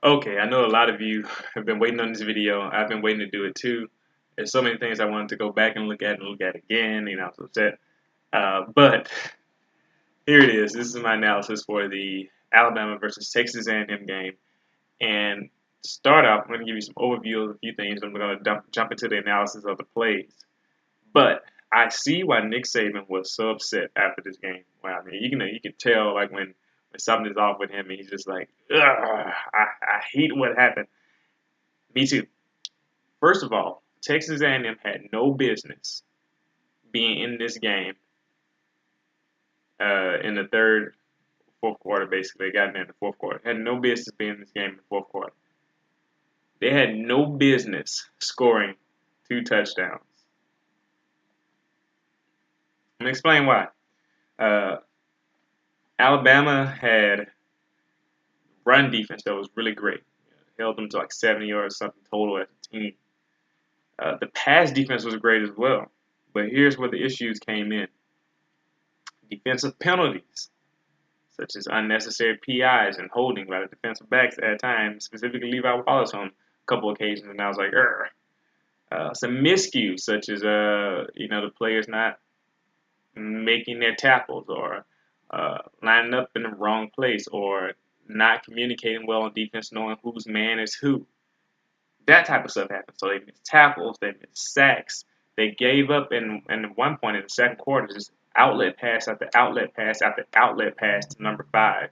Okay, I know a lot of you have been waiting on this video. I've been waiting to do it too. There's so many things I wanted to go back and look at again. I was upset. But here it is. This is my analysis for the Alabama versus Texas A&M game. And to start off, I'm going to give you some overview of a few things. I'm going to jump into the analysis of the plays. But I see why Nick Saban was so upset after this game. Wow, I mean, you can tell like when something is off with him, and he's just like, ugh, I hate what happened. Me too. First of all, Texas A&M had no business being in this game in the fourth quarter. Basically, they got in there in the fourth quarter. Had no business being in this game in the fourth quarter. They had no business scoring 2 touchdowns. I'm gonna explain why. Uh, Alabama had run defense that was really great. Held them to like 70 yards something total as a team. The pass defense was great as well. But here's where the issues came in. Defensive penalties, such as unnecessary PIs and holding by the defensive backs at times, specifically Levi Wallace on a couple occasions, and I was like, some miscues, such as the players not making their tackles or lining up in the wrong place or not communicating well on defense, knowing whose man is who. That type of stuff happened. So they missed tackles, they missed sacks. They gave up in one point in the second quarter, just outlet pass after outlet pass after outlet pass to number 5.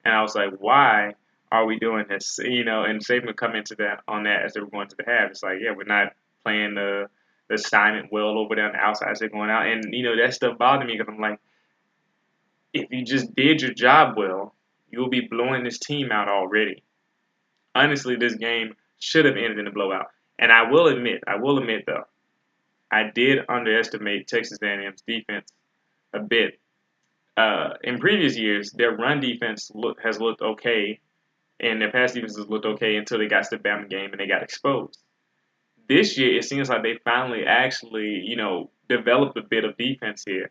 And I was like, why are we doing this? And Saban would come into that on that as they were going to the half. It's like, yeah, we're not playing the assignment well over there on the outside as they're going out. And that stuff bothered me because I'm like, if you just did your job well, you'll be blowing this team out already. Honestly, this game should have ended in a blowout. And I will admit though, I did underestimate Texas A&M's defense a bit. In previous years, their run defense has looked okay, and their pass defense has looked okay until they got to the Bama game and they got exposed. This year, it seems like they finally actually, developed a bit of defense here,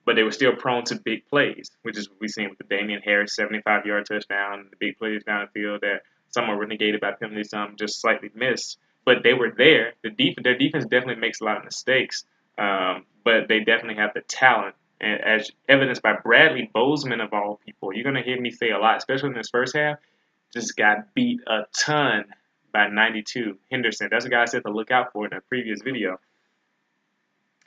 but they were still prone to big plays, which is what we've seen with the Damian Harris 75-yard touchdown, the big plays down the field that some are renegated by penalties, some just slightly missed. But they were there. Their defense definitely makes a lot of mistakes, but they definitely have the talent, and as evidenced by Bradley Bozeman of all people. You're gonna hear me say a lot, especially in this first half. Just got beat a ton by 92 Henderson. That's a guy I said to look out for in a previous video.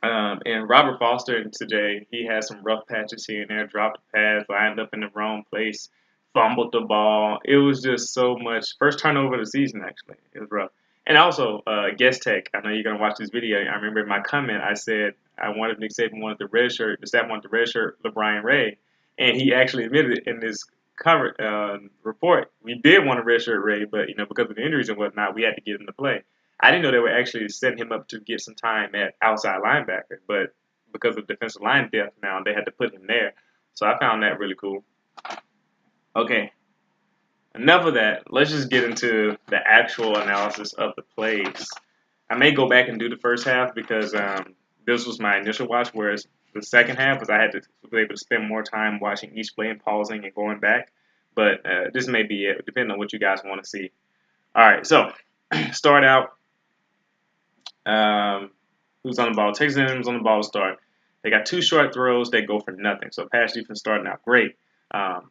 And Robert Foster today, he had some rough patches here and there, dropped a pass, lined up in the wrong place, fumbled the ball. It was just so much. First turnover of the season, actually. It was rough. And also, Guest Tech, I know you're going to watch this video. I remember in my comment, I said I wanted Nick Saban wanted the red shirt, the staff wanted the red shirt, LeBron Ray. And he actually admitted it in this cover report. We did want a red shirt Ray, but, because of the injuries and whatnot, we had to get him to play. I didn't know they were actually setting him up to get some time at outside linebacker, but because of defensive line depth now, they had to put him there. So I found that really cool. Okay, enough of that. Let's just get into the actual analysis of the plays. I may go back and do the first half because this was my initial watch, whereas the second half was I had to be able to spend more time watching each play and pausing and going back. But this may be it, depending on what you guys want to see. All right, so start out. Who's on the ball? Texas A&M's on the ball to start. They got 2 short throws that go for nothing. So pass defense starting out great.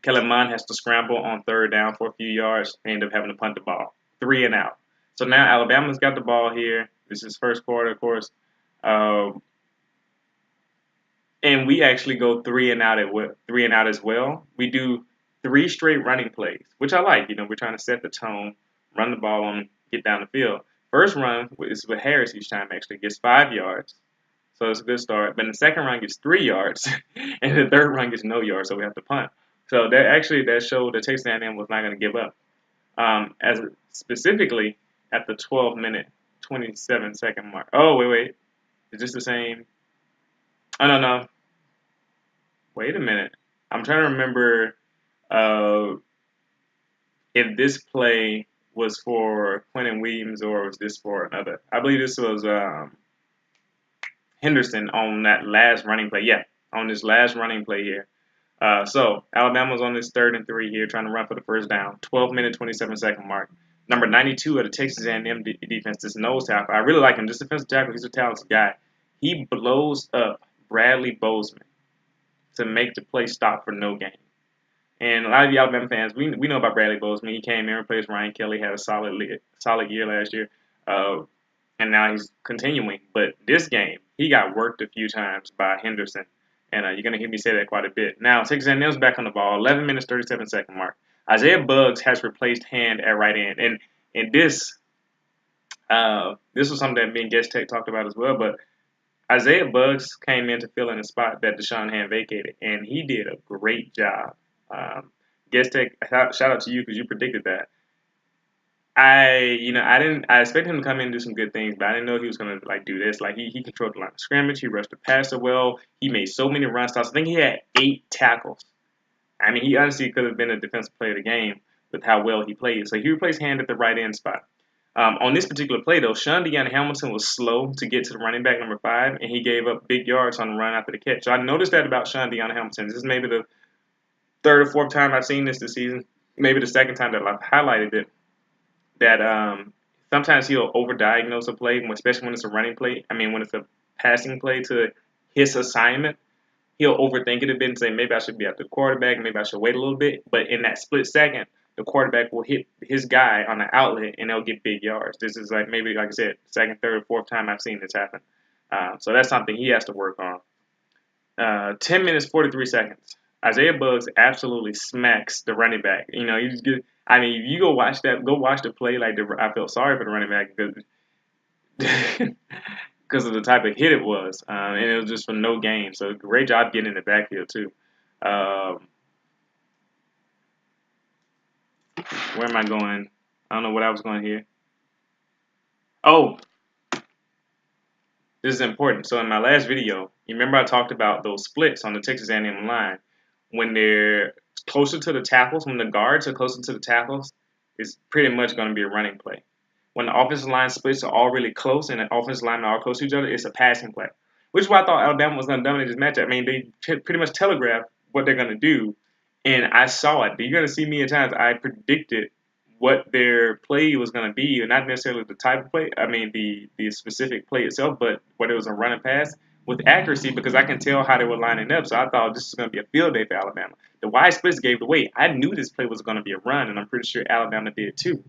Kellen Mond has to scramble on third down for a few yards. They end up having to punt the ball. 3 and out. So now Alabama's got the ball here. This is first quarter, of course. And we actually go 3 and out as well. We do 3 straight running plays, which I like. We're trying to set the tone, run the ball on, get down the field. First run is with Harris each time, actually. Gets 5 yards. So it's a good start. But the second run gets 3 yards. And the third run gets no yards, so we have to punt. So that showed that Texas A&M was not going to give up. Specifically at the 12-minute, 27-second mark. Oh, wait. Is this the same? Oh, no. Wait a minute. I'm trying to remember if this play was for Quentin Williams or was this for another. I believe this was Henderson on that last running play. Yeah, on this last running play here. So Alabama's on this 3rd and 3 here, trying to run for the first down. 12-minute, 27-second mark. Number 92 of the Texas A&M defense, this nose tackle. I really like him. This defensive tackle, he's a talented guy. He blows up Bradley Bozeman to make the play stop for no gain. And a lot of the Alabama fans, we know about Bradley Bozeman. He came in, replaced Ryan Kelly, had a solid year last year, and now he's continuing. But this game, he got worked a few times by Henderson, and you're going to hear me say that quite a bit. Now, Texas A&M's back on the ball, 11 minutes, 37-second mark. Isaiah Buggs has replaced Hand at right end, and this was something that me and Guest Tech talked about as well, but Isaiah Buggs came in to fill in a spot that Deshaun Hand vacated, and he did a great job. Guest Tech, shout out to you because you predicted that. I expected him to come in and do some good things, but I didn't know he was gonna like do this. Like he controlled the line of scrimmage, he rushed the passer well, he made so many run stops. I think he had 8 tackles. I mean, he honestly could have been a defensive player of the game with how well he played. So he replaced Hand at the right end spot. On this particular play, though, Sean Hamilton was slow to get to the running back number 5, and he gave up big yards on the run after the catch. So I noticed that about Sean Hamilton. This is maybe the 3rd or 4th time I've seen this season, maybe the 2nd time that I've highlighted it, that sometimes he'll overdiagnose a play, especially when it's a running play. I mean, when it's a passing play to his assignment, he'll overthink it a bit and say, maybe I should be at the quarterback, maybe I should wait a little bit. But in that split second, the quarterback will hit his guy on the outlet and they'll get big yards. This is like maybe, like I said, 2nd, 3rd, 4th time I've seen this happen. So that's something he has to work on. 10 minutes, 43 seconds. Isaiah Buggs absolutely smacks the running back. You know, he's good. I mean, if you go watch the play. Like I felt sorry for the running back because of the type of hit it was, and it was just for no gain. So great job getting in the backfield too. Where am I going? I don't know what I was going here. Oh, this is important. So in my last video, you remember I talked about those splits on the Texas A&M line when they're closer to the tackles, when the guards are closer to the tackles, it's pretty much going to be a running play. When the offensive line splits are all really close and the offensive linemen are all close to each other, it's a passing play. Which is why I thought Alabama was going to dominate this matchup. I mean, they pretty much telegraphed what they're going to do, and I saw it. You're going to see me at times. I predicted what their play was going to be, and not necessarily the type of play. I mean, the specific play itself, but whether it was a run and pass with accuracy, because I can tell how they were lining up. So I thought this was going to be a field day for Alabama. The wide splits gave it away. I knew this play was going to be a run, and I'm pretty sure Alabama did too.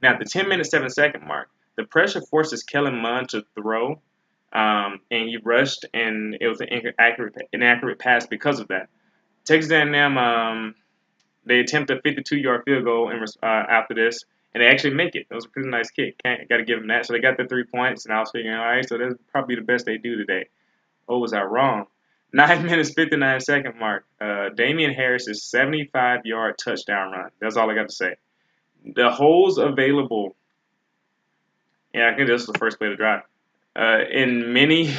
Now, at the 10-minute, 7-second mark, the pressure forces Kellen Mond to throw, and he rushed, and it was an inaccurate pass because of that. Texas A&M, they attempt a 52-yard field goal after this, and they actually make it. It was a pretty nice kick. Got to give them that. So they got the 3 points, and I was figuring, all right, so that's probably the best they do today. Oh, was I wrong? 9 minutes, 59-second mark. Damian Harris's 75-yard touchdown run. That's all I got to say. The holes available, yeah, I think this was the first play to drive. In many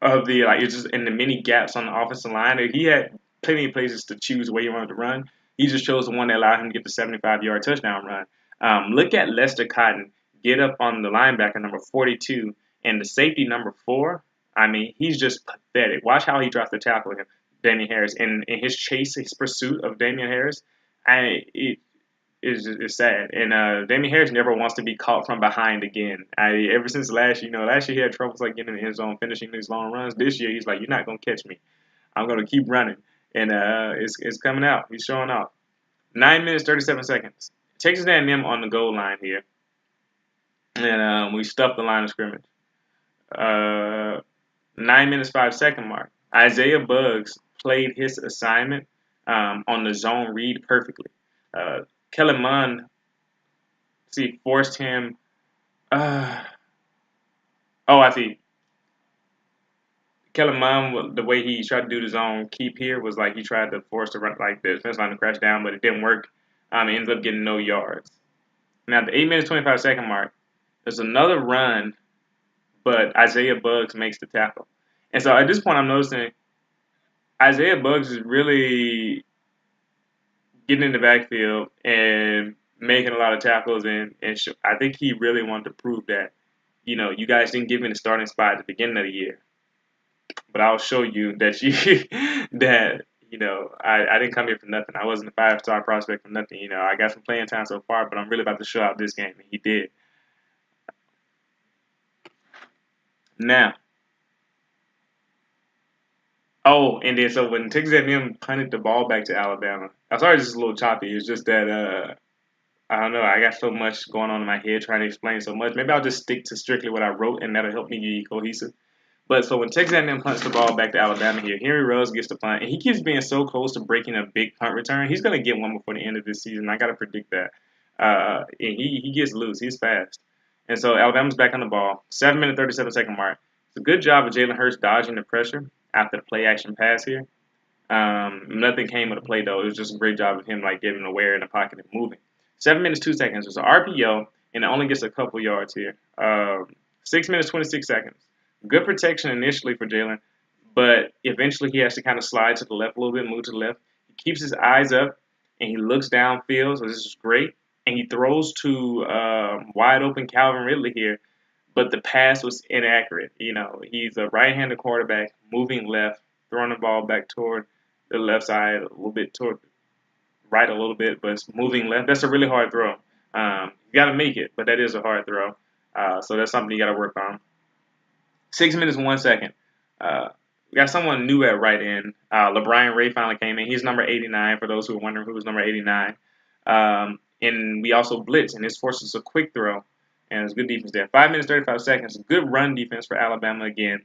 of the, like, it's just in the many gaps on the offensive line, he had plenty of places to choose where he wanted to run. He just chose the one that allowed him to get the 75-yard touchdown run. Look at Lester Cotton get up on the linebacker number 42 and the safety number 4. I mean, he's just pathetic. Watch how he drops the tackle with him, Damian Harris. And in his chase, his pursuit of Damian Harris, it's sad. And Damian Harris never wants to be caught from behind again. Ever since last year he had troubles like getting in the end zone, finishing these long runs. This year, he's like, you're not going to catch me. I'm going to keep running. And it's coming out. He's showing off. 9 minutes, 37 seconds. Texas A&M on the goal line here. And we stuffed the line of scrimmage. 9 minutes, 5-second mark. Isaiah Buggs played his assignment on the zone read perfectly. Kellen Mond, forced him. I see. Kellen Mond, the way he tried to do the zone keep here was like he tried to force the defense line to crash down, but it didn't work. He ends up getting no yards. Now, the 8 minutes, 25-second mark, there's another run, but Isaiah Buggs makes the tackle. And so at this point, I'm noticing Isaiah Buggs is really getting in the backfield and making a lot of tackles, and I think he really wanted to prove that, you guys didn't give me the starting spot at the beginning of the year, but I'll show you that that I didn't come here for nothing. I wasn't a 5-star prospect for nothing. I got some playing time so far, but I'm really about to show out this game, and he did. Now, oh, and then so when Texas A&M punted the ball back to Alabama, I'm sorry, this is a little choppy. It's just that I don't know. I got so much going on in my head trying to explain so much. Maybe I'll just stick to strictly what I wrote, and that'll help me be cohesive. But so when Texas A&M punts the ball back to Alabama here, Henry Ruggs gets the punt, and he keeps being so close to breaking a big punt return. He's going to get one before the end of this season. I got to predict that. And he gets loose. He's fast. And so Alabama's back on the ball. 7-minute, 37-second mark. It's a good job of Jalen Hurts dodging the pressure after the play action pass here. Nothing came of the play though. It was just a great job of him like getting aware in the pocket and moving. 7 minutes 2 seconds. It's an RPO and it only gets a couple yards here. 6 minutes 26 seconds. Good protection initially for Jalen, but eventually he has to kind of slide to the left a little bit, move to the left. He keeps his eyes up and he looks downfield, so this is great. And he throws to wide open Calvin Ridley here, but the pass was inaccurate. He's a right-handed quarterback moving left, throwing the ball back toward the left side a little bit, toward right a little bit, but it's moving left. That's a really hard throw. You got to make it, but that is a hard throw. So that's something you got to work on. 6 minutes 1 second. We got someone new at right end. LeBron Ray finally came in. He's number 89 for those who are wondering who was number 89. And we also blitz, and this forces a quick throw. And it's good defense there. 5 minutes 35 seconds. Good run defense for Alabama again.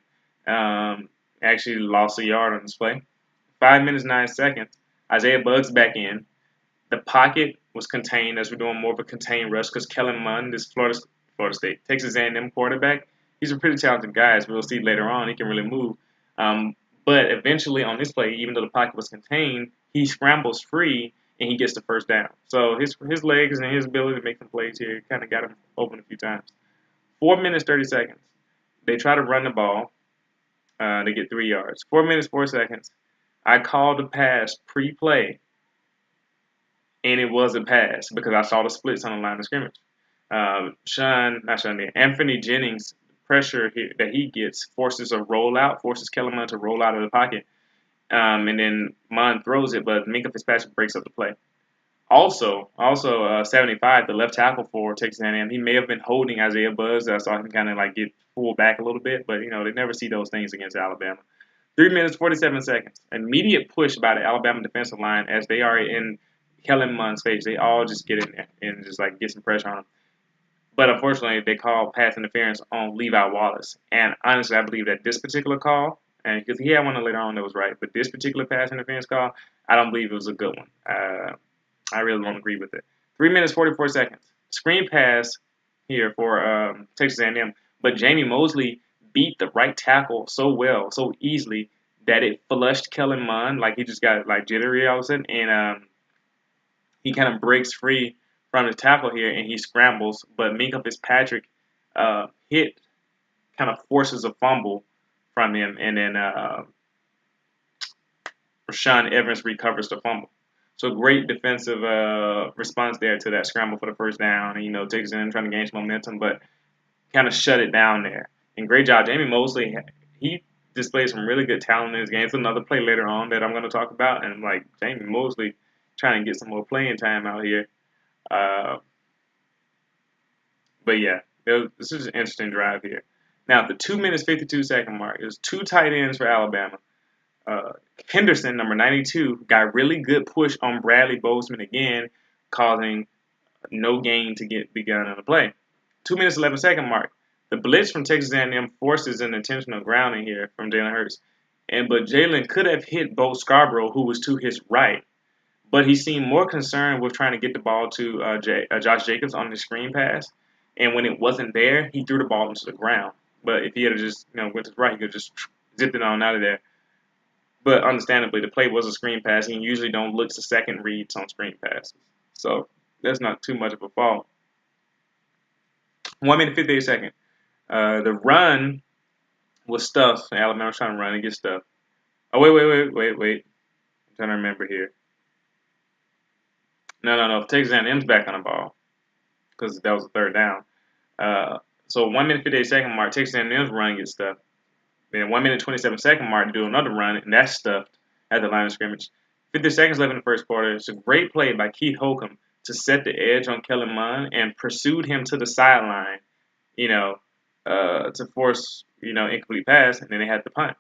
Actually lost a yard on this play. 5 minutes 9 seconds. Isaiah Buggs back in. The pocket was contained as we're doing more of a contained rush because Kellen Mond, this Florida State, Texas A&M quarterback, he's a pretty talented guy, as we'll see later on. He can really move. But eventually on this play, even though the pocket was contained, he scrambles free and he gets the first down. So his legs and his ability to make some plays here kind of got him open a few times. 4 minutes 30 seconds. They try to run the ball. They get 3 yards. 4 minutes 4 seconds. I called the pass pre-play, and it was a pass because I saw the splits on the line of scrimmage. Anthony Jennings' pressure that he gets forces a rollout, forces Kellerman to roll out of the pocket. And then Mond throws it, but Minkah Fitzpatrick breaks up the play. Also, 75, the left tackle for Texas A&M, he may have been holding Isaiah Buzz. I saw him kind of like get pulled back a little bit, but they never see those things against Alabama. 3 minutes 47 seconds. Immediate push by the Alabama defensive line as they are in Kellen Mond's face. They all just get in there and just like get some pressure on him. But unfortunately, they called pass interference on Levi Wallace. And honestly, I believe that this particular call, and because he had one later on that was right, but this particular pass interference call, I don't believe it was a good one. I really don't agree with it. 3 minutes 44 seconds. Screen pass here for Texas A&M, but Jamie Mosley beat the right tackle so well, so easily that it flushed Kellen Mond, like he just got like jittery all of a sudden, and he kind of breaks free from his tackle here and he scrambles, but Minkah Fitzpatrick hit kind of forces a fumble from him, and then Rashaan Evans recovers the fumble. So great defensive response there to that scramble for the first down. And, Texas A&M trying to gain some momentum, but kind of shut it down there. And great job. Jamie Mosley, he displayed some really good talent in his game. It's another play later on that I'm going to talk about. And, Jamie Mosley trying to get some more playing time out here. But, yeah, this is an interesting drive here. Now, at the 2 minutes 52-second mark, there's 2 tight ends for Alabama. Henderson, number 92, got really good push on Bradley Bozeman again, causing no gain to get begun on the play. 2 minutes 11-second mark. The blitz from Texas A&M forces an intentional grounding here from Jalen Hurts. But Jalen could have hit Bo Scarborough, who was to his right. But he seemed more concerned with trying to get the ball to Josh Jacobs on the screen pass. And when it wasn't there, he threw the ball into the ground. But if he had just went to the right, he could have just zipped it on out of there. But understandably, the play was a screen pass. He usually don't look to second reads on screen passes. So that's not too much of a fault. 1 minute 58 seconds. The run was stuffed. Alabama was trying to run and get stuffed. Oh, wait. I'm trying to remember here. No. Texas A&M's back on the ball because that was the third down. So 1 minute 58-second mark, Texas A&M's run gets stuffed. Then 1 minute 27-second mark to do another run, and that's stuffed. at the line of scrimmage. 50 seconds left in the first quarter. It's a great play by Keith Holcomb to set the edge on Kellen Mond and pursued him to the sideline, you know, to force, incomplete pass, and then they had to punt.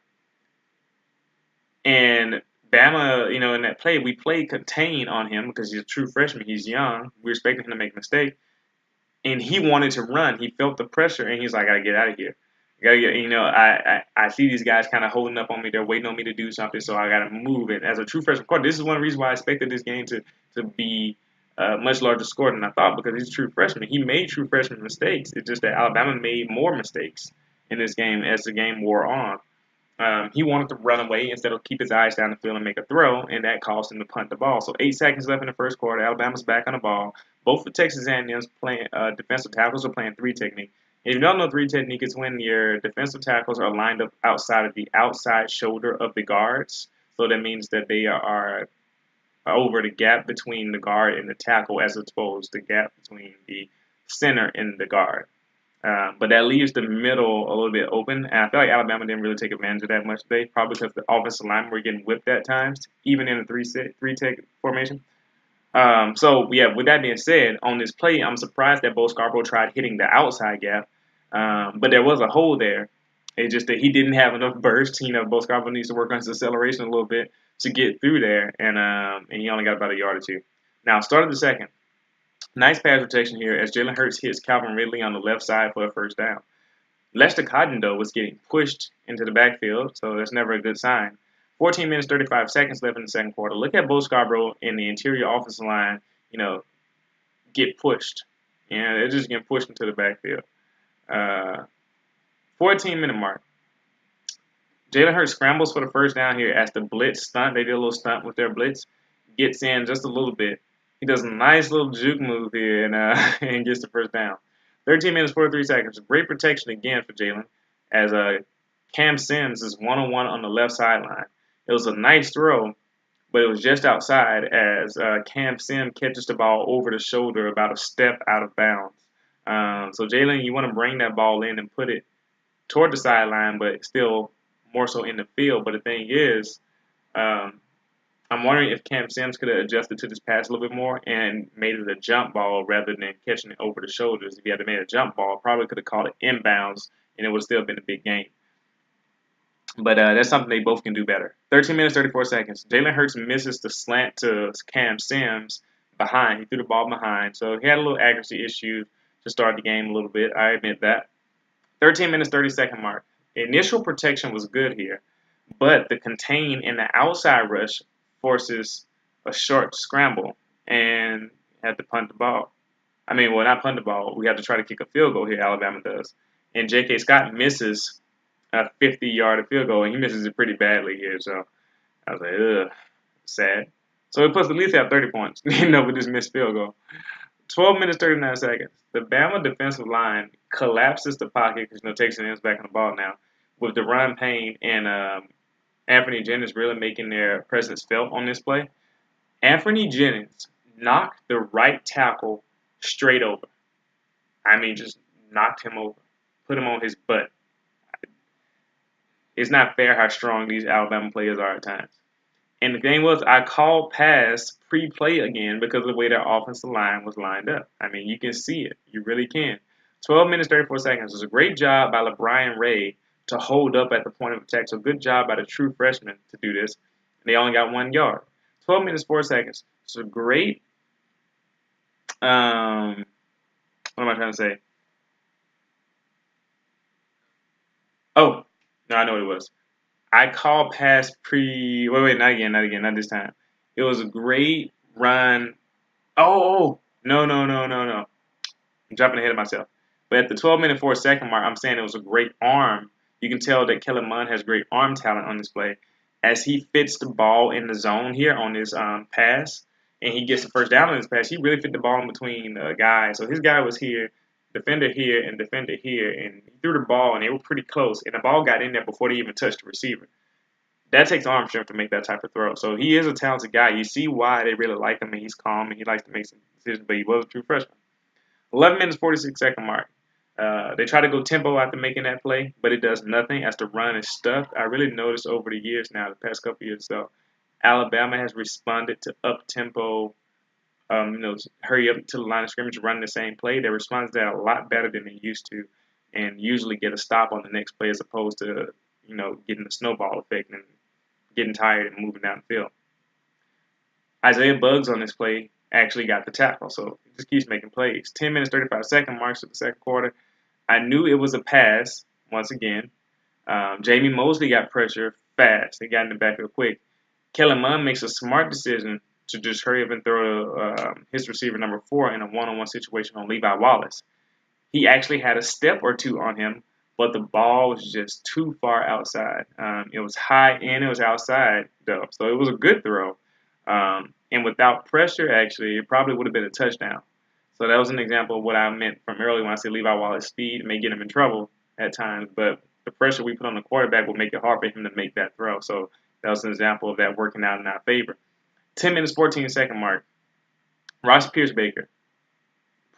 And Bama, in that play, we played contain on him because he's a true freshman. He's young. We were expecting him to make a mistake. And he wanted to run. He felt the pressure, and he's like, I got to get out of here. I got to get, I see these guys kind of holding up on me. They're waiting on me to do something, so I got to move it. As a true freshman quarterback, this is one of the reasons why I expected this game to be a much larger score than I thought, because he's a true freshman. He made true freshman mistakes. It's just that Alabama made more mistakes in this game as the game wore on. He wanted to run away instead of keep his eyes down the field and make a throw, and that caused him to punt the ball. So 8 seconds left in the first quarter. Alabama's back on the ball. Both the Texas A&M's playing defensive tackles are playing 3 technique. If you don't know 3 technique, it's when your defensive tackles are lined up outside of the outside shoulder of the guards. So that means that they are over the gap between the guard and the tackle, as opposed to the gap between the center and the guard. But that leaves the middle a little bit open, and I feel like Alabama didn't really take advantage of that much today, probably because the offensive linemen were getting whipped at times, even in a three-tech formation. With that being said, on this play, I'm surprised that Bo Scarborough tried hitting the outside gap, but there was a hole there. It's just that he didn't have enough burst. Bo Scarborough needs to work on his acceleration a little bit to get through there, and he only got about a yard or two. Now, start of the second. Nice pass protection here as Jalen Hurts hits Calvin Ridley on the left side for a first down. Lester Cotton, though, was getting pushed into the backfield, so that's never a good sign. 14 minutes, 35 seconds left in the second quarter. Look at Bo Scarborough in the interior offensive line, get pushed. They're just getting pushed into the backfield. 14-minute mark. Jalen Hurts scrambles for the first down here as the blitz stunt. They did a little stunt with their blitz. Gets in just a little bit. He does a nice little juke move here and gets the first down. 13 minutes, 43 seconds. Great protection again for Jalen as Cam Sims is one-on-one on the left sideline. It was a nice throw, but it was just outside as Cam Sims catches the ball over the shoulder about a step out of bounds. So Jalen, you want to bring that ball in and put it toward the sideline, but still more so in the field. But the thing is, I'm wondering if Cam Sims could have adjusted to this pass a little bit more and made it a jump ball rather than catching it over the shoulders. If he had made a jump ball, probably could have called it inbounds, and it would have still been a big game. But that's something they both can do better. 13 minutes, 34 seconds. Jalen Hurts misses the slant to Cam Sims behind. He threw the ball behind, so he had a little accuracy issue to start the game a little bit. I admit that. 13 minutes, 30-second mark. Initial protection was good here, but the contain and the outside rush forces a short scramble and had to punt the ball. Not punt the ball. We have to try to kick a field goal here, Alabama does. And J.K. Scott misses a 50-yard field goal, and he misses it pretty badly here. So I was like, ugh, sad. So it puts at least have 30 points, with this missed field goal. 12 minutes, 39 seconds. The Bama defensive line collapses the pocket because Texas A&M's back on the ball now, with Deron Payne and Anthony Jennings really making their presence felt on this play. Anthony Jennings knocked the right tackle straight over. Just knocked him over. Put him on his butt. It's not fair how strong these Alabama players are at times. And the thing was, I called pass pre-play again because of the way their offensive line was lined up. You can see it. You really can. 12 minutes, 34 seconds. It was a great job by LeBron Ray to hold up at the point of attack. So good job by the true freshman to do this. They only got 1 yard. 12 minutes, 4 seconds. It's a great, what am I trying to say? Oh, no, I know what it was. I called pass not this time. It was a great run. No. I'm jumping ahead of myself. But at the 12-minute, 4-second mark, I'm saying it was a great arm. You can tell that Kellen Mond has great arm talent on this play as he fits the ball in the zone here on this pass, and he gets the first down on this pass. He really fit the ball in between guys. So his guy was here, defender here, and defender here, and he threw the ball, and they were pretty close, and the ball got in there before they even touched the receiver. That takes arm strength to make that type of throw. So he is a talented guy. You see why they really like him, and he's calm, and he likes to make some decisions, but he was a true freshman. 11 minutes, 46-second mark. They try to go tempo after making that play, but it does nothing as the run is stuffed. I really noticed over the years now, the past couple years, so Alabama has responded to up-tempo, hurry up to the line of scrimmage, run the same play. They respond to that a lot better than they used to, and usually get a stop on the next play as opposed to, getting the snowball effect and getting tired and moving down the field. Isaiah Buggs on this play actually got the tackle, so he just keeps making plays. 10 minutes, 35 second marks of the second quarter. I knew it was a pass once again. Jamie Mosley got pressure fast. He got in the backfield quick. Kellen Mond makes a smart decision to just hurry up and throw his receiver number 4 in a one-on-one situation on Levi Wallace. He actually had a step or two on him, but the ball was just too far outside. It was high and it was outside, though, so it was a good throw. And without pressure, actually, it probably would have been a touchdown. So that was an example of what I meant from earlier when I said Levi Wallace's speed may get him in trouble at times, but the pressure we put on the quarterback will make it hard for him to make that throw. So that was an example of that working out in our favor. 10 minutes, 14-second mark. Ross Pierce-Baker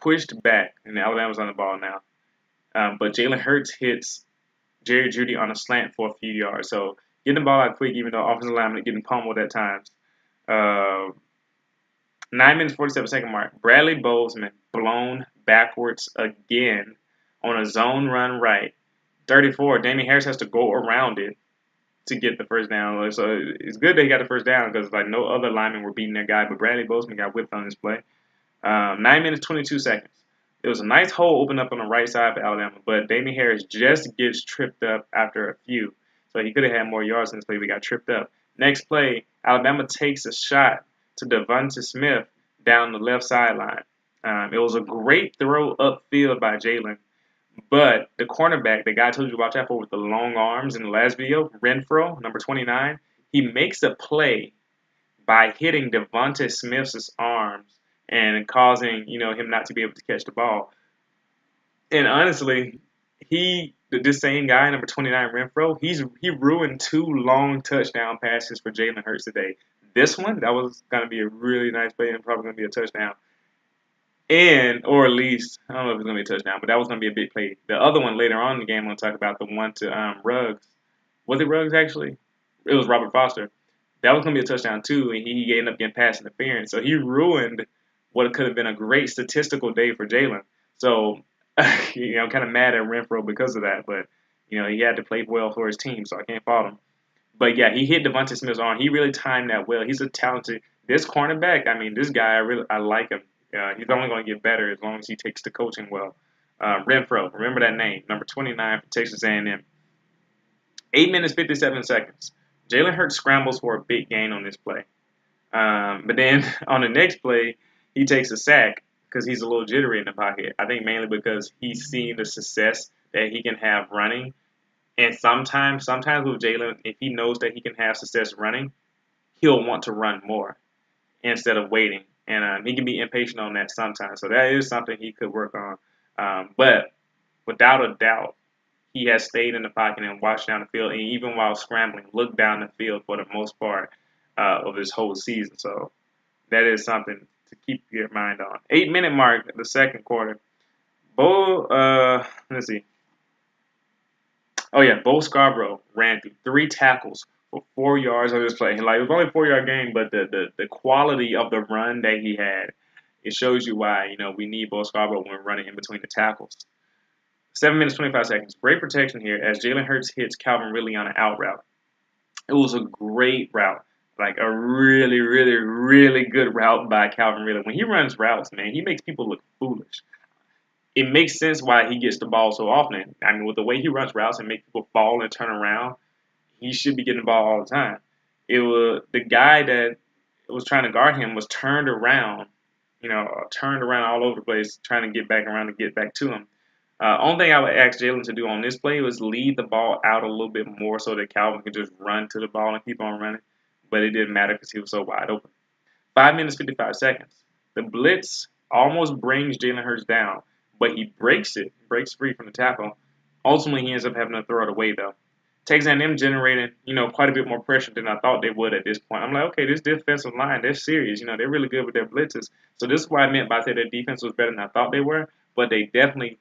pushed back, and Alabama's on the ball now. But Jalen Hurts hits Jerry Jeudy on a slant for a few yards. So getting the ball out quick, even though offensive linemen are getting pummeled at times. 9 minutes, 47-second mark. Bradley Bozeman blown backwards again on a zone run right. 34, Damian Harris has to go around it to get the first down. So it's good that he got the first down because no other linemen were beating that guy, but Bradley Bozeman got whipped on this play. 9 minutes, 22 seconds. It was a nice hole open up on the right side for Alabama, but Damian Harris just gets tripped up after a few. So he could have had more yards in this play, but he got tripped up. Next play, Alabama takes a shot to Devonta Smith down the left sideline. It was a great throw upfield by Jalen, but the cornerback, the guy I told you to watch out for with the long arms in the last video, Renfrom, number 29, he makes a play by hitting Devonta Smith's arms and causing, him not to be able to catch the ball. And honestly, this same guy, number 29, Renfro, he ruined 2 long touchdown passes for Jalen Hurts today. This one, that was going to be a really nice play and probably going to be a touchdown. Or at least, I don't know if it's going to be a touchdown, but that was going to be a big play. The other one later on in the game, I'm going to talk about the one to Ruggs. Was it Ruggs, actually? It was Robert Foster. That was going to be a touchdown, too, and he ended up getting pass interference. So he ruined what could have been a great statistical day for Jalen. So, I'm kind of mad at Renfro because of that, but, he had to play well for his team, so I can't fault him. But, yeah, he hit Devonta Smith's arm. He really timed that well. He's a talented – this cornerback, this guy, I like him. He's only going to get better as long as he takes the coaching well. Renfro, remember that name, number 29 for Texas A&M. 8 minutes, 57 seconds. Jalen Hurts scrambles for a big gain on this play. But then on the next play, he takes a sack because he's a little jittery in the pocket. I think mainly because he's seen the success that he can have running. And sometimes with Jalen, if he knows that he can have success running, he'll want to run more instead of waiting. And he can be impatient on that sometimes. So that is something he could work on. But without a doubt, he has stayed in the pocket and watched down the field. And even while scrambling, looked down the field for the most part of this whole season. So that is something to keep your mind on. 8-minute mark of the second quarter. Let's see. Oh, yeah, Bo Scarborough ran through 3 tackles for 4 yards on this play. It was only a 4-yard game, but the quality of the run that he had, it shows you why, we need Bo Scarborough when running in between the tackles. 7 minutes, 25 seconds. Great protection here as Jalen Hurts hits Calvin Ridley on an out route. It was a great route. Like a really, really, really good route by Calvin Ridley. When he runs routes, man, he makes people look foolish. It makes sense why he gets the ball so often. With the way he runs routes and makes people fall and turn around, he should be getting the ball all the time. The guy that was trying to guard him was turned around all over the place, trying to get back around to get back to him. Only thing I would ask Jalen to do on this play was lead the ball out a little bit more so that Calvin could just run to the ball and keep on running. But it didn't matter because he was so wide open. 5 minutes, 55 seconds. The blitz almost brings Jalen Hurts down, but he breaks free from the tackle. Ultimately, he ends up having to throw it away, though. Texas A&M generated, quite a bit more pressure than I thought they would at this point. I'm like, okay, this defensive line, they're serious. They're really good with their blitzes. So this is what I meant by saying their defense was better than I thought they were, but they definitely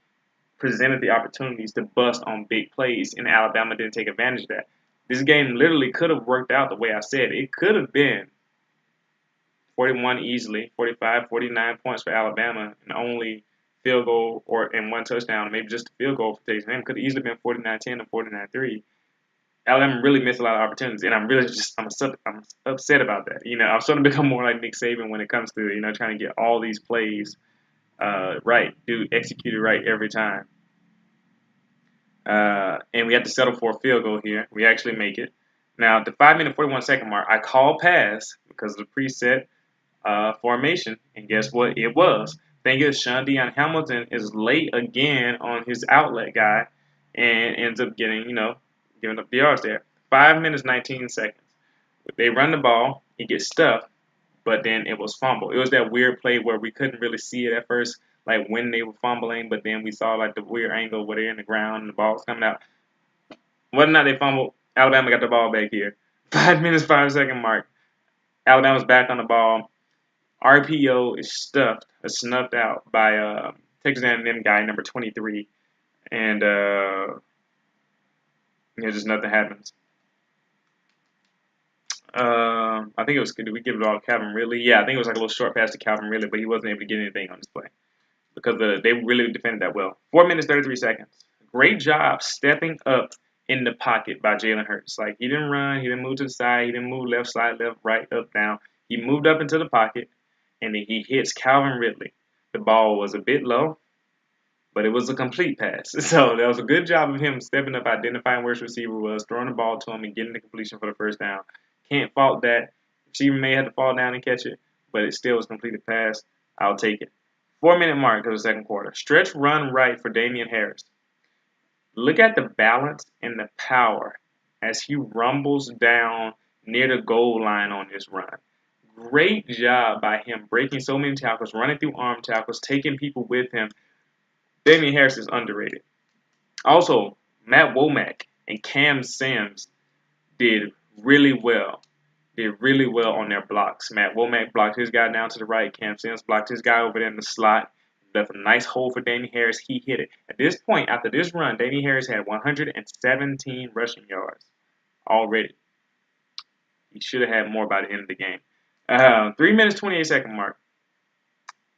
presented the opportunities to bust on big plays, and Alabama didn't take advantage of that. This game literally could have worked out the way I said. It could have been 41 easily, 45, 49 points for Alabama, and only field goal and one touchdown, maybe just a field goal for Texas A&M. Could have easily been 49-10 or 49-3. Alabama really missed a lot of opportunities, and I'm upset about that. I'm starting to become more like Nick Saban when it comes to trying to get all these plays right, execute it right every time. And we have to settle for a field goal here. We actually make it. Now, at the 5-minute 41-second mark, I call pass because of the preset formation, and guess what? It was. Thing is, Sean Deion Hamilton is late again on his outlet guy, and ends up giving up the yards there. 5 minutes 19 seconds. They run the ball, it gets stuffed, but then it was fumble. It was that weird play where we couldn't really see it at first, like when they were fumbling, but then we saw like the weird angle where they're in the ground and the ball was coming out. Whether or not they fumbled, Alabama got the ball back here. 5 minutes 5-second mark. Alabama's back on the ball. RPO is snuffed out by Texas A&M guy number 23, and just nothing happens. I think it was. Did we give it all to Calvin Ridley? Yeah, I think it was like a little short pass to Calvin Ridley, but he wasn't able to get anything on this play because they really defended that well. 4 minutes 33 seconds. Great job stepping up in the pocket by Jalen Hurts. Like, he didn't run, he didn't move to the side, he didn't move left side, left, right, up, down. He moved up into the pocket, and then he hits Calvin Ridley. The ball was a bit low, but it was a complete pass. So that was a good job of him stepping up, identifying where his receiver was, throwing the ball to him, and getting the completion for the first down. Can't fault that. Receiver may have to fall down and catch it, but it still was a completed pass. I'll take it. 4-minute mark of the second quarter. Stretch run right for Damian Harris. Look at the balance and the power as he rumbles down near the goal line on this run. Great job by him breaking so many tackles, running through arm tackles, taking people with him. Damian Harris is underrated. Also, Matt Womack and Cam Sims did really well. On their blocks. Matt Womack blocked his guy down to the right. Cam Sims blocked his guy over there in the slot. Left a nice hole for Damian Harris. He hit it. At this point, after this run, Damian Harris had 117 rushing yards already. He should have had more by the end of the game. 3 minutes, 28-second mark.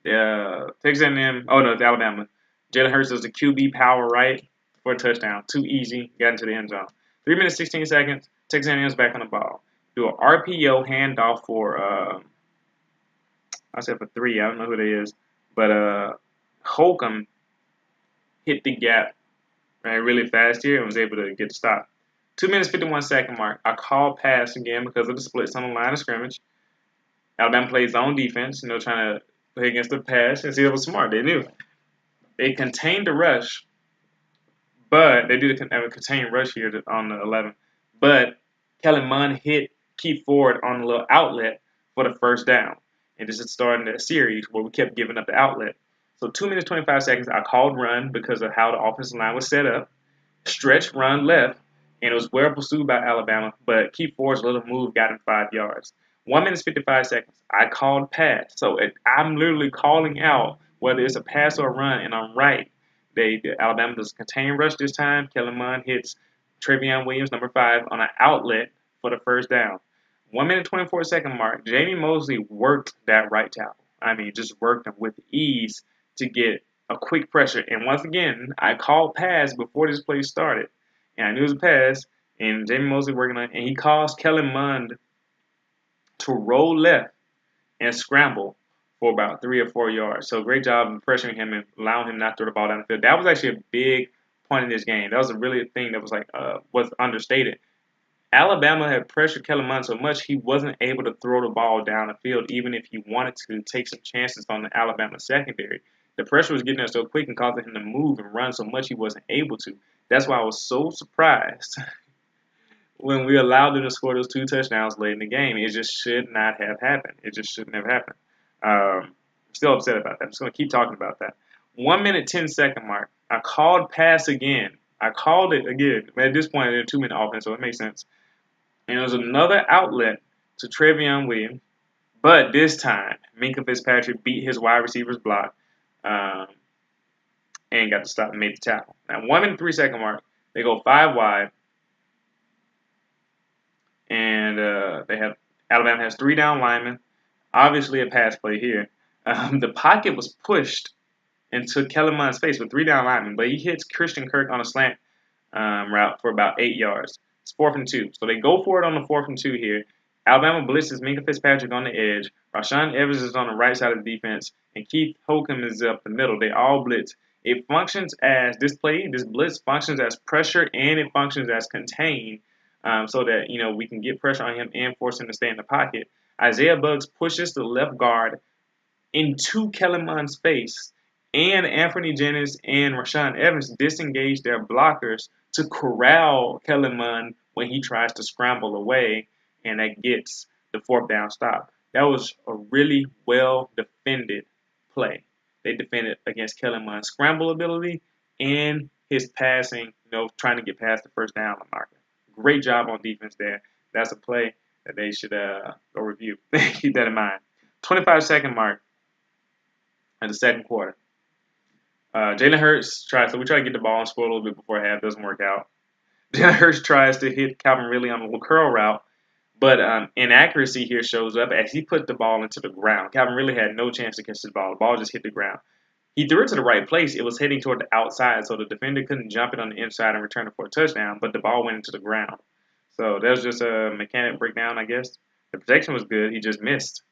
Texas A&M, it's Alabama. Jalen Hurts does the QB power right for a touchdown. Too easy. Got into the end zone. 3 minutes, 16 seconds. Texas A&M's back on the ball. Do an RPO handoff for, I said for 3. I don't know who that is. But Holcomb hit the gap really fast here and was able to get the stop. 2 minutes, 51-second mark. I called pass again because of the splits on the line of scrimmage. Alabama plays zone defense, trying to play against the pass. And see, it was smart. They knew. They contained the rush, but they did have a contained rush here on the 11. But Kellen Mond hit Keith Ford on a little outlet for the first down. And this is starting that series where we kept giving up the outlet. So 2 minutes, 25 seconds, I called run because of how the offensive line was set up. Stretch run left, and it was well pursued by Alabama, but Keith Ford's little move got him 5 yards. 1 minute, 55 seconds, I called pass. So I'm literally calling out whether it's a pass or a run, and I'm right. Alabama does contain rush this time. Kellen Mond hits Trevion Williams, number 5, on an outlet for the first down. 1 minute, 24-second mark, Jamie Mosley worked that right tackle. I mean, just worked him with ease to get a quick pressure. And once again, I called pass before this play started. And I knew it was a pass, and Jamie Mosley working on it. And he caused Kellen Mond to roll left and scramble for about 3 or 4 yards. So great job of pressuring him and allowing him not to throw the ball down the field. That was actually a big point in this game. That was really a thing that was was understated. Alabama had pressured Kellen Mond so much he wasn't able to throw the ball down the field even if he wanted to take some chances on the Alabama secondary. The pressure was getting there so quick and causing him to move and run so much he wasn't able to. That's why I was so surprised when we allowed them to score those 2 touchdowns late in the game. It just should not have happened. It just shouldn't have happened. I'm still upset about that. I'm just going to keep talking about that. 1 minute, 10-second mark. I called pass again. I called it again. At this point, it's a 2-minute offense, so it makes sense. And it was another outlet to Trevion Williams. But this time, Minkah Fitzpatrick beat his wide receiver's block and got to stop and made the tackle. Now, 1 minute, 3-second mark. They go 5 wide. and Alabama has 3 down linemen. Obviously, a pass play here. The pocket was pushed into Kellerman's face with 3 down linemen, but he hits Christian Kirk on a slant route for about 8 yards. It's 4th and 2. So they go for it on the 4th and 2 here. Alabama blitzes Minka Fitzpatrick on the edge. Rashaan Evans is on the right side of the defense, and Keith Holcomb is up the middle. They all blitz. It functions as this blitz functions as pressure, and it functions as contain, so that we can get pressure on him and force him to stay in the pocket. Isaiah Buggs pushes the left guard into Kellerman's face, and Anthony Jennings and Rashaan Evans disengage their blockers to corral Kellerman when he tries to scramble away, and that gets the 4th down stop. That was a really well defended play. They defended against Kellerman's scramble ability and his passing, trying to get past the 1st down marker. Great job on defense there. That's a play that they should go review. Keep that in mind. 25-second mark in the 2nd quarter. Jalen Hurts tries, so we try to get the ball and score a little bit before half. Doesn't work out. Jalen Hurts tries to hit Calvin Ridley on a curl route, but inaccuracy here shows up as he put the ball into the ground. Calvin Ridley had no chance to catch the ball. The ball just hit the ground. He threw it to the right place. It was heading toward the outside, so the defender couldn't jump it on the inside and return it for a touchdown, but the ball went into the ground. So that was just a mechanic breakdown, I guess. The protection was good. He just missed.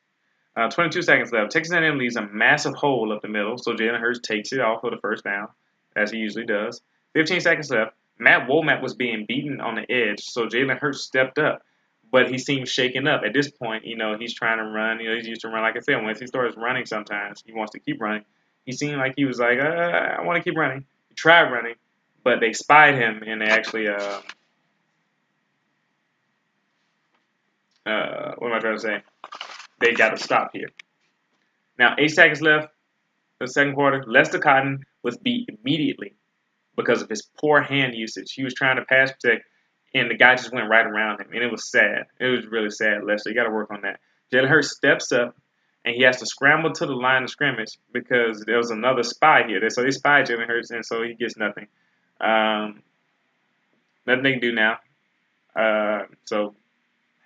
22 seconds left. Texas A&M leaves a massive hole up the middle, so Jalen Hurts takes it off for the 1st down, as he usually does. 15 seconds left. Matt Womack was being beaten on the edge, so Jalen Hurts stepped up, but he seemed shaken up. At this point, he's trying to run. He's used to run. Like I said, once he starts running sometimes, he wants to keep running. He seemed like he was like, I want to keep running. He tried running, but they spied him, and they actually, what am I trying to say? They got to stop here. Now, 8 seconds left for the 2nd quarter. Lester Cotton was beat immediately because of his poor hand usage. He was trying to pass protect, and the guy just went right around him, and it was sad. It was really sad, Lester. You got to work on that. Jalen Hurts steps up, and he has to scramble to the line of scrimmage because there was another spy here. So they spied Jalen Hurts, and so he gets nothing. Nothing they can do now. So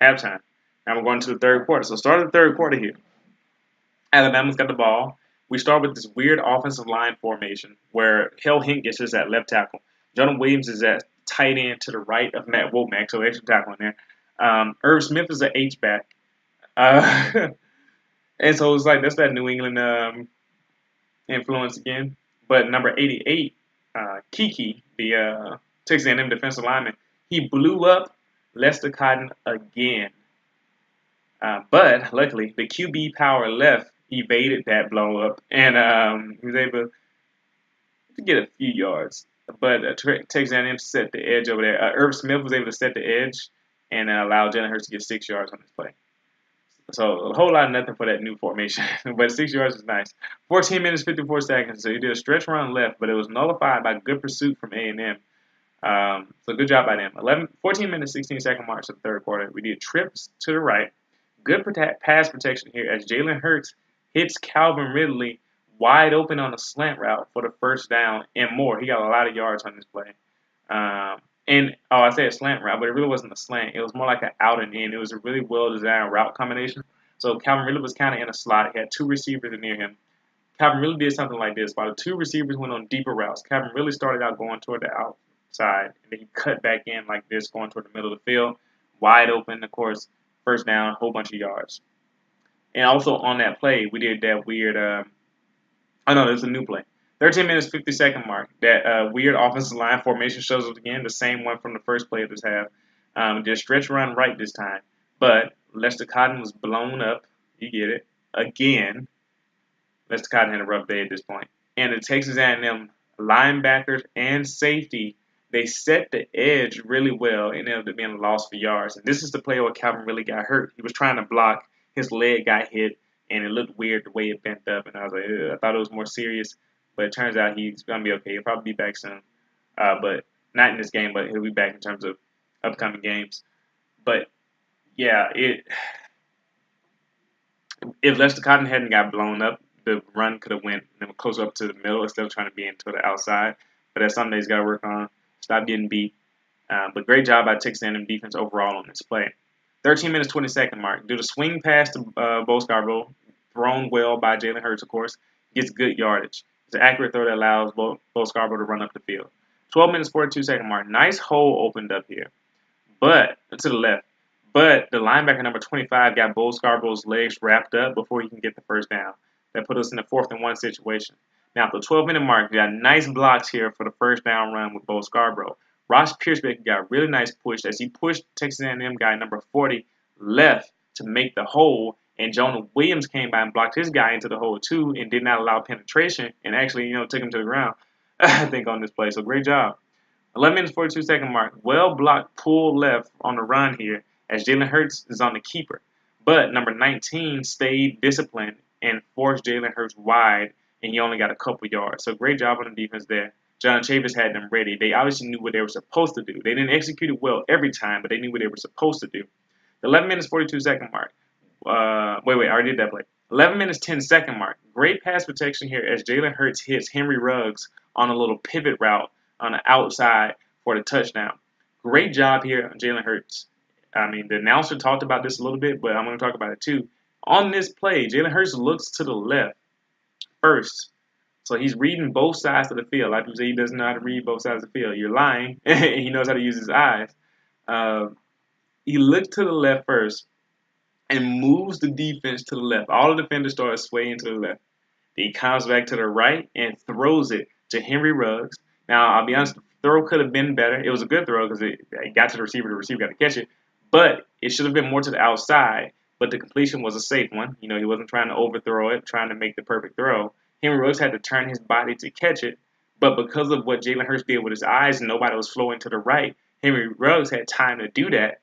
halftime. Now we're going to the 3rd quarter. So start of the 3rd quarter here. Alabama's got the ball. We start with this weird offensive line formation where Hale Hingis is at left tackle. Jonah Williams is at tight end to the right of Matt Womack, so extra tackle in there. Irv Smith is an H-back. And so it's like that's that New England influence again. But number 88, Kiki, the Texas A&M defensive lineman, he blew up Lester Cotton again. But luckily, the QB power left evaded that blow up, and he was able to get a few yards. But Texas A&M set the edge over there. Irv Smith was able to set the edge and allow Jalen Hurts to get 6 yards on this play. So a whole lot of nothing for that new formation, but 6 yards is nice. 14 minutes, 54 seconds. So he did a stretch run left, but it was nullified by good pursuit from A&M. So good job by them. 14 minutes, 16-second march of the 3rd quarter. We did trips to the right. Good pass protection here as Jalen Hurts hits Calvin Ridley wide open on a slant route for the 1st down and more. He got a lot of yards on this play. I say a slant route, but it really wasn't a slant. It was more like an out and in. It was a really well-designed route combination. So Calvin Ridley was kind of in a slot. He had 2 receivers near him. Calvin Ridley did something like this. While the 2 receivers went on deeper routes, Calvin Ridley started out going toward the outside, and then he cut back in like this, going toward the middle of the field. Wide open, of course. 1st down, a whole bunch of yards. And also on that play, we did that weird, there's a new play. 13 minutes, 50-second mark. That weird offensive line formation shows up again, the same one from the first play of this half. Did a stretch run right this time. But Lester Cotton was blown up. You get it. Again, Lester Cotton had a rough day at this point. And the Texas A&M linebackers and safety, they set the edge really well and ended up being a loss for yards. And this is the play where Calvin really got hurt. He was trying to block. His leg got hit, and it looked weird the way it bent up. And I was like, ugh. I thought it was more serious. But it turns out he's going to be okay. He'll probably be back soon. But not in this game, but he'll be back in terms of upcoming games. But, yeah, if Lester Cotton hadn't got blown up, the run could have went closer up to the middle instead of trying to be into the outside. But that's something he's got to work on. Stop getting beat. But great job by Texas A&M defense overall on this play. 13 minutes, 20-second mark. Do the swing pass to Bo Scarborough, thrown well by Jalen Hurts, of course, gets good yardage. It's an accurate throw that allows Bo Scarborough to run up the field. 12 minutes, 42-second mark. Nice hole opened up here, but to the left. But the linebacker number 25 got Bo Scarborough's legs wrapped up before he can get the first down. That put us in a 4th-and-1 situation. Now, at the 12-minute mark, we got nice blocks here for the first down run with Bo Scarborough. Ross Piercebaker got a really nice push as he pushed Texas A&M guy number 40 left to make the hole, and Jonah Williams came by and blocked his guy into the hole too and did not allow penetration and actually, took him to the ground, I think, on this play. So great job. 11 minutes, 42-second mark. Well blocked pull left on the run here as Jalen Hurts is on the keeper. But number 19 stayed disciplined and forced Jalen Hurts wide, and he only got a couple yards. So great job on the defense there. John Chavis had them ready. They obviously knew what they were supposed to do. They didn't execute it well every time, but they knew what they were supposed to do. 11 minutes, 42-second mark. Wait, I already did that play. 11 minutes, 10-second mark. Great pass protection here as Jalen Hurts hits Henry Ruggs on a little pivot route on the outside for the touchdown. Great job here on Jalen Hurts. I mean, the announcer talked about this a little bit, but I'm going to talk about it too. On this play, Jalen Hurts looks to the left first. So he's reading both sides of the field. A lot of people say he doesn't know how to read both sides of the field. You're lying. He knows how to use his eyes. He looks to the left first and moves the defense to the left. All the defenders start swaying to the left. Then he comes back to the right and throws it to Henry Ruggs. Now, I'll be honest, the throw could have been better. It was a good throw because it got to the receiver got to catch it. But it should have been more to the outside. But the completion was a safe one. He wasn't trying to overthrow it, trying to make the perfect throw. Henry Ruggs had to turn his body to catch it. But because of what Jalen Hurts did with his eyes, nobody was flowing to the right. Henry Ruggs had time to do that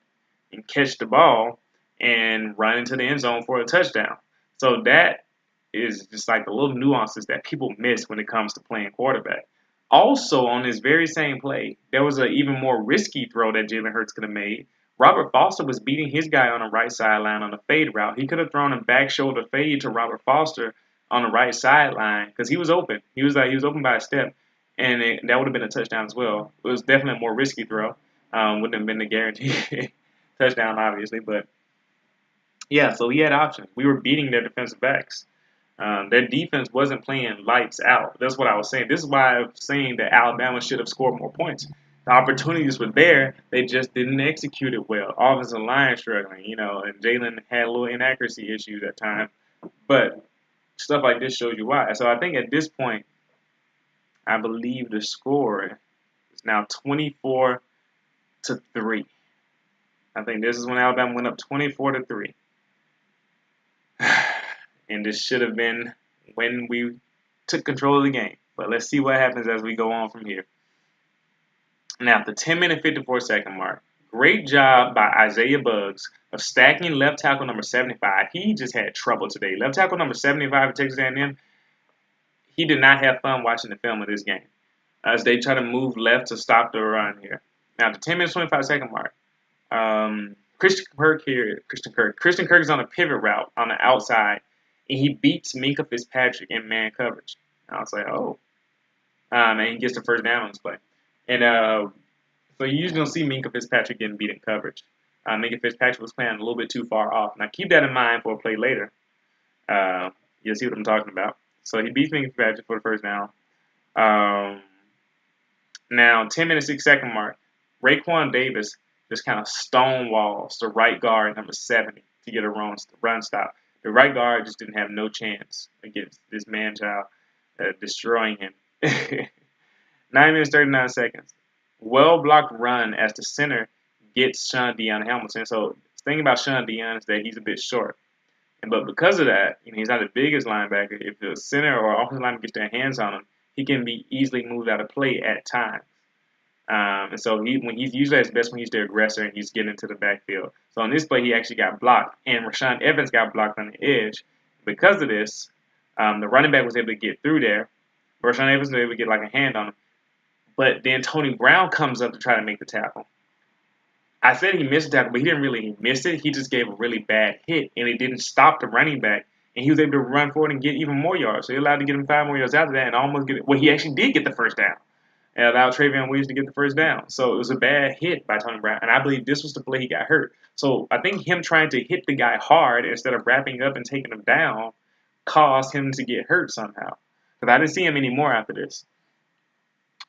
and catch the ball and run into the end zone for a touchdown. So that is just like the little nuances that people miss when it comes to playing quarterback. Also, on this very same play, there was an even more risky throw that Jalen Hurts could have made. Robert Foster was beating his guy on the right sideline on a fade route. He could have thrown a back shoulder fade to Robert Foster on the right sideline because he was open. He was open by a step, and that would have been a touchdown as well. It was definitely a more risky throw. Wouldn't have been a guaranteed touchdown, obviously, but yeah. So he had options. We were beating their defensive backs. Their defense wasn't playing lights out. That's what I was saying. This is why I'm saying that Alabama should have scored more points. The opportunities were there. They just didn't execute it well. Offensive line struggling, and Jalen had a little inaccuracy issues at times. But stuff like this shows you why. So I think at this point, I believe the score is now 24-3. I think this is when Alabama went up 24-3. And this should have been when we took control of the game. But let's see what happens as we go on from here. Now, the 10-minute, 54-second mark. Great job by Isaiah Buggs of stacking left tackle number 75. He just had trouble today. Left tackle number 75 at Texas A&M, he did not have fun watching the film of this game as they try to move left to stop the run here. Now, the 10 minutes, 25-second mark. Christian Kirk is on a pivot route on the outside, and he beats Minkah Fitzpatrick in man coverage. I was like, oh. And he gets the first down on this play. And so you usually don't see Minkah Fitzpatrick getting beat in coverage. Minkah Fitzpatrick was playing a little bit too far off. Now, keep that in mind for a play later. You'll see what I'm talking about. So he beats Minkah Fitzpatrick for the first down. Now, 10 minutes, 6-second mark. Raekwon Davis just kind of stonewalls the right guard, number 70, to get a run stop. The right guard just didn't have no chance against this man-child destroying him. 9 minutes, 39 seconds. Well-blocked run as the center gets Sean Deion Hamilton. So the thing about Sean Deion is that he's a bit short. But because of that, he's not the biggest linebacker. If the center or offensive lineman gets their hands on him, he can be easily moved out of play at times. And so when he's usually at his best when he's the aggressor and he's getting into the backfield. So on this play, he actually got blocked, and Rashaan Evans got blocked on the edge. Because of this, the running back was able to get through there. Rashaan Evans was able to get like a hand on him. But then Tony Brown comes up to try to make the tackle. I said he missed the tackle, but he didn't really miss it. He just gave a really bad hit, and it didn't stop the running back. And he was able to run forward and get even more yards. So he allowed to get him 5 more yards after that and almost get it. Well, he actually did get the first down. and allowed Travion Williams to get the first down. So it was a bad hit by Tony Brown, and I believe this was the play he got hurt. So I think him trying to hit the guy hard instead of wrapping up and taking him down caused him to get hurt somehow. Because I didn't see him anymore after this.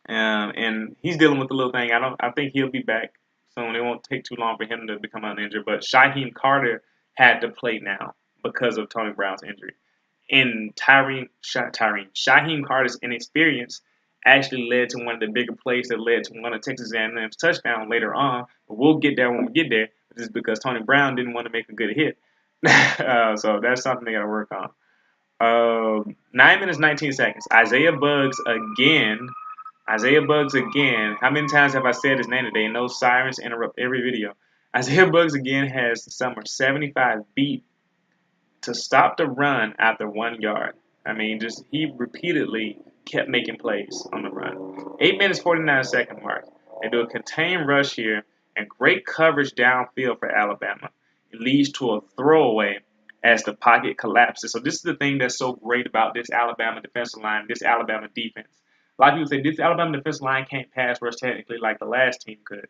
And he's dealing with the little thing. I think he'll be back soon. It won't take too long for him to become uninjured. But Shaheem Carter had to play now because of Tony Brown's injury. And Shaheem Carter's inexperience actually led to one of the bigger plays that led to one of Texas A&M's touchdown later on. But we'll get there when we get there. Just because Tony Brown didn't want to make a good hit. So that's something they got to work on. 9 minutes, 19 seconds. Isaiah Buggs again. How many times have I said his name today? No sirens interrupt every video. Isaiah Buggs again has the summer 75 beat to stop the run after 1 yard. I mean, just he repeatedly kept making plays on the run. 8 minutes, 49 second mark. They do a contained rush here and great coverage downfield for Alabama. It leads to a throwaway as the pocket collapses. So this is the thing that's so great about this Alabama defensive line, this Alabama defense. A lot of people say this Alabama defensive line can't pass rush technically like the last team could.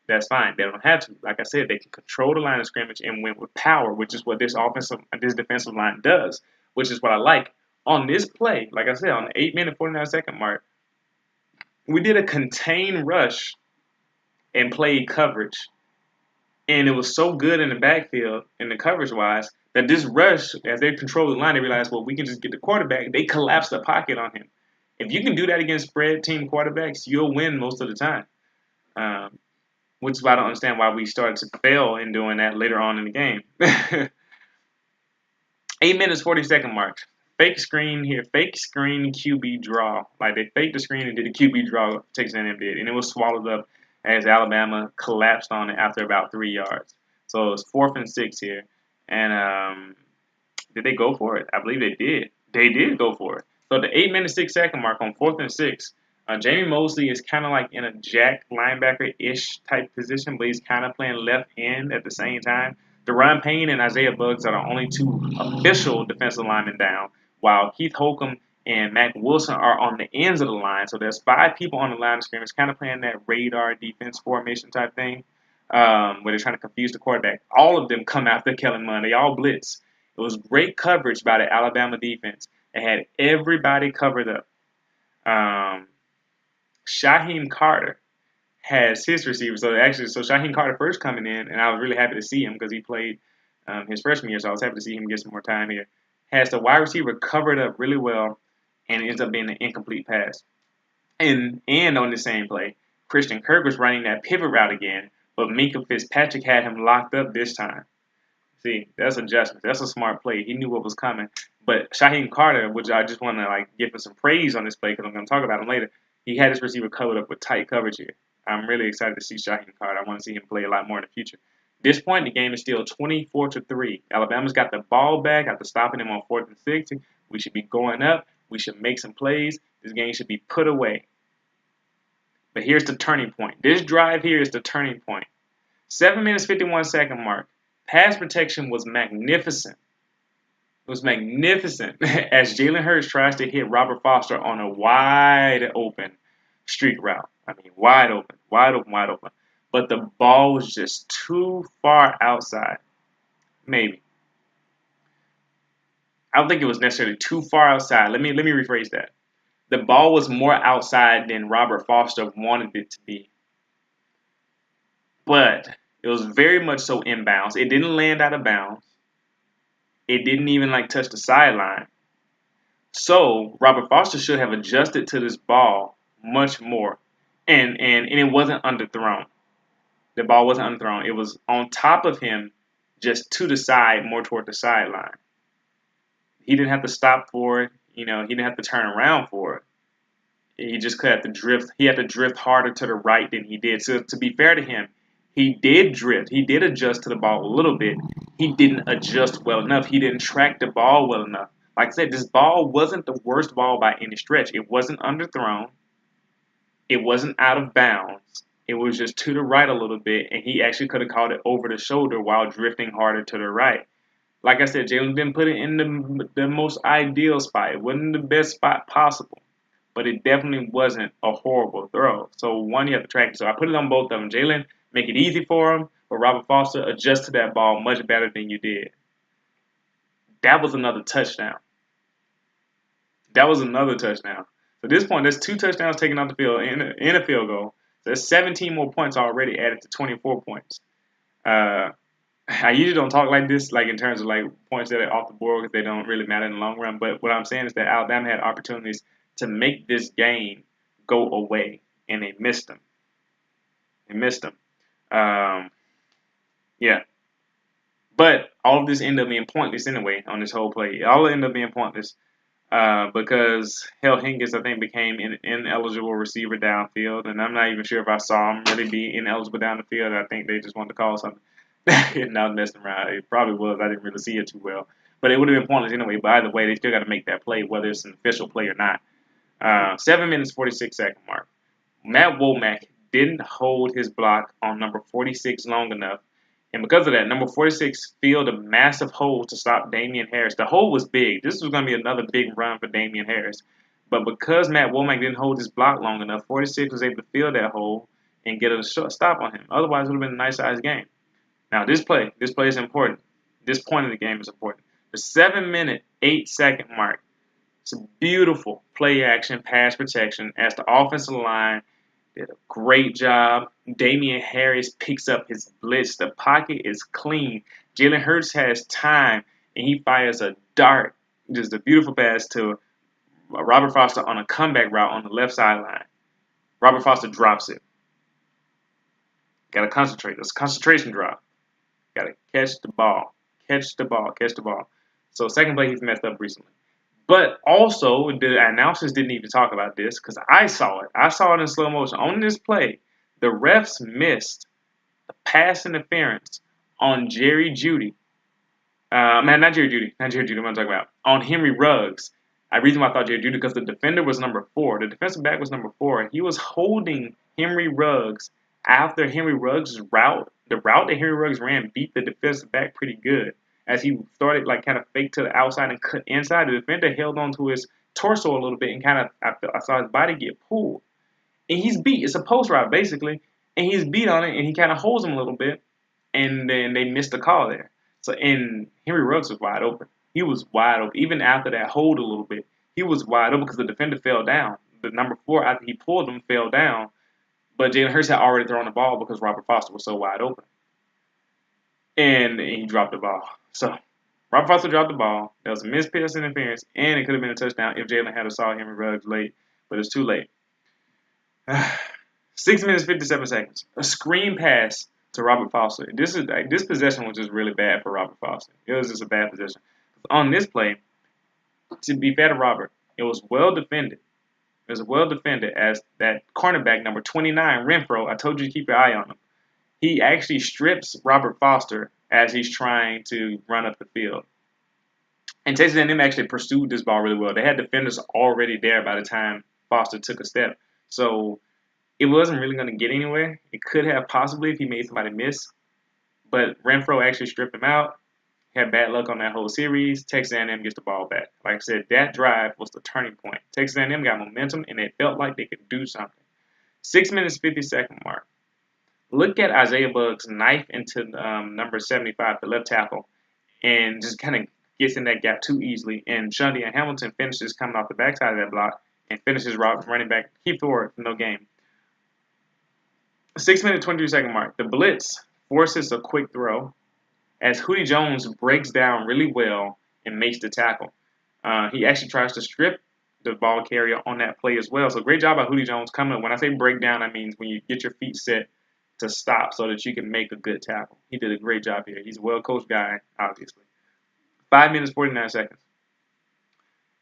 That's fine. They don't have to. Like I said, they can control the line of scrimmage and win with power, which is what this defensive line does, which is what I like. On this play, like I said, on the 8 minute, 49 second mark, we did a contained rush and played coverage. And it was so good in the backfield and the coverage-wise that this rush, as they control the line, they realized, well, we can just get the quarterback. They collapsed the pocket on him. If you can do that against spread team quarterbacks, you'll win most of the time. Which is why I don't understand why we started to fail in doing that later on in the game. 8 minutes, 40 second mark. Fake screen here. Fake screen QB draw. Like they faked the screen and did a QB draw. Texas A&M did. And it was swallowed up as Alabama collapsed on it after about 3 yards. So it was 4th and 6 here. And did they go for it? I believe they did. They did go for it. So the 8 minute, 6 second mark on 4th and 6. Jamie Mosley is kind of like in a jack linebacker-ish type position, but he's kind of playing left end at the same time. Deron Payne and Isaiah Buggs are the only 2 official defensive linemen down, while Keith Holcomb and Mac Wilson are on the ends of the line. So there's 5 people on the line of scrimmage, kind of playing that radar defense formation type thing, where they're trying to confuse the quarterback. All of them come after Kellen Mond. They all blitz. It was great coverage by the Alabama defense. They had everybody covered up. Shaheem Carter has his receiver. So Shaheem Carter first coming in, and I was really happy to see him because he played his freshman year, so I was happy to see him get some more time here. Has the wide receiver covered up really well, and it ends up being an incomplete pass. And on the same play, Christian Kirk was running that pivot route again, but Minkah Fitzpatrick had him locked up this time. See, that's adjustment. That's a smart play. He knew what was coming. But Shaheem Carter, which I just want to give him some praise on this play because I'm going to talk about him later. He had his receiver covered up with tight coverage here. I'm really excited to see Shaheem Carter. I want to see him play a lot more in the future. At this point, the game is still 24-3. Alabama's got the ball back after stopping him on 4th and 6. We should be going up. We should make some plays. This game should be put away. But here's the turning point. This drive here is the turning point. 7 minutes, 51 second mark. Pass protection was magnificent. It was magnificent as Jalen Hurts tries to hit Robert Foster on a wide open streak route. I mean, wide open. But the ball was just too far outside. Maybe. I don't think it was necessarily too far outside. Let me rephrase that. The ball was more outside than Robert Foster wanted it to be. But it was very much so inbounds. It didn't land out of bounds. It didn't even touch the sideline. So Robert Foster should have adjusted to this ball much more. And it wasn't underthrown. The ball wasn't underthrown. It was on top of him, just to the side, more toward the sideline. He didn't have to stop for it. He didn't have to turn around for it. He just could have to drift. He had to drift harder to the right than he did. So to be fair to him, he did drift. He did adjust to the ball a little bit. He didn't adjust well enough. He didn't track the ball well enough. Like I said, this ball wasn't the worst ball by any stretch. It wasn't underthrown. It wasn't out of bounds. It was just to the right a little bit, and he actually could have caught it over the shoulder while drifting harder to the right. Like I said, Jalen didn't put it in the most ideal spot. It wasn't the best spot possible. but it definitely wasn't a horrible throw. So one, you have to track it. So I put it on both of them. Jalen, make it easy for him, but Robert Foster, adjust to that ball much better than you did. That was another touchdown. That was another touchdown. So at this point, there's 2 touchdowns taken off the field in a field goal. So there's 17 more points already added to 24 points. I usually don't talk like this, like in terms of like points that are off the board because they don't really matter in the long run. But what I'm saying is that Alabama had opportunities to make this game go away, and they missed them. They missed them. Yeah. But all of this ended up being pointless anyway on this whole play. All ended up being pointless because Hell Hingis, I think, became an ineligible receiver downfield. And I'm not even sure if I saw him really be ineligible down the field. I think they just wanted to call something. And I was messing around. It probably was. I didn't really see it too well. But it would have been pointless anyway. But either way, they still got to make that play, whether it's an official play or not. 7 minutes, 46-second mark. Matt Womack didn't hold his block on number 46 long enough. And because of that, number 46 filled a massive hole to stop Damian Harris. The hole was big. This was going to be another big run for Damian Harris. But because Matt Womack didn't hold his block long enough, 46 was able to fill that hole and get a short stop on him. Otherwise, it would have been a nice-sized game. Now, this play is important. This point of the game is important. The 7-minute, 8-second mark. It's a beautiful play action, pass protection as the offensive line did a great job. Damian Harris picks up his blitz. The pocket is clean. Jalen Hurts has time, and he fires a dart. Just a beautiful pass to Robert Foster on a comeback route on the left sideline. Robert Foster drops it. Got to concentrate. It's a concentration drop. Got to catch the ball. Catch the ball. Catch the ball. So second play, he's messed up recently. But also, the announcers didn't even talk about this because I saw it. I saw it in slow motion. On this play, the refs missed the pass interference on Jerry Jeudy. Not Jerry Jeudy. Not Jerry Jeudy. What I'm talking about. On Henry Ruggs. The reason why I thought Jerry Jeudy because the defender was number 4. The defensive back was number 4. He was holding Henry Ruggs after Henry Ruggs' route. The route that Henry Ruggs ran beat the defensive back pretty good. As he started like kind of fake to the outside and cut inside, the defender held onto his torso a little bit and kind of I saw his body get pulled. And he's beat. It's a post route basically, and he's beat on it and he kind of holds him a little bit, and then they missed the call there. So and Henry Ruggs was wide open. He was wide open even after that hold a little bit. He was wide open because the defender fell down. The number 4 after he pulled him fell down, but Jalen Hurts had already thrown the ball because Robert Foster was so wide open, and he dropped the ball. So, Robert Foster dropped the ball. There was a missed pass interference, and it could have been a touchdown if Jalen had saw Henry Ruggs late, but it's too late. 6 minutes, 57 seconds. A screen pass to Robert Foster. This possession was just really bad for Robert Foster. It was just a bad possession. On this play, to be fair to Robert, it was well defended. It was well defended as that cornerback, number 29, Renfrom, I told you to keep your eye on him. He actually strips Robert Foster as he's trying to run up the field. And Texas A&M actually pursued this ball really well. They had defenders already there by the time Foster took a step. So it wasn't really going to get anywhere. It could have possibly if he made somebody miss. But Renfro actually stripped him out. Had bad luck on that whole series. Texas A&M gets the ball back. Like I said, that drive was the turning point. Texas A&M got momentum, and they felt like they could do something. 6 minutes, 50-second mark. Look at Isaiah Bugg's knife into number 75, the left tackle, and just kind of gets in that gap too easily. And Shundy and Hamilton finishes coming off the backside of that block and finishes running back. Keep forward, no game. 6 minute, 22-second mark. The blitz forces a quick throw as Hootie Jones breaks down really well and makes the tackle. He actually tries to strip the ball carrier on that play as well. So great job by Hootie Jones coming up. When I say break down, that means when you get your feet set to stop so that you can make a good tackle. He did a great job here. He's a well-coached guy, obviously. 5 minutes, 49 seconds.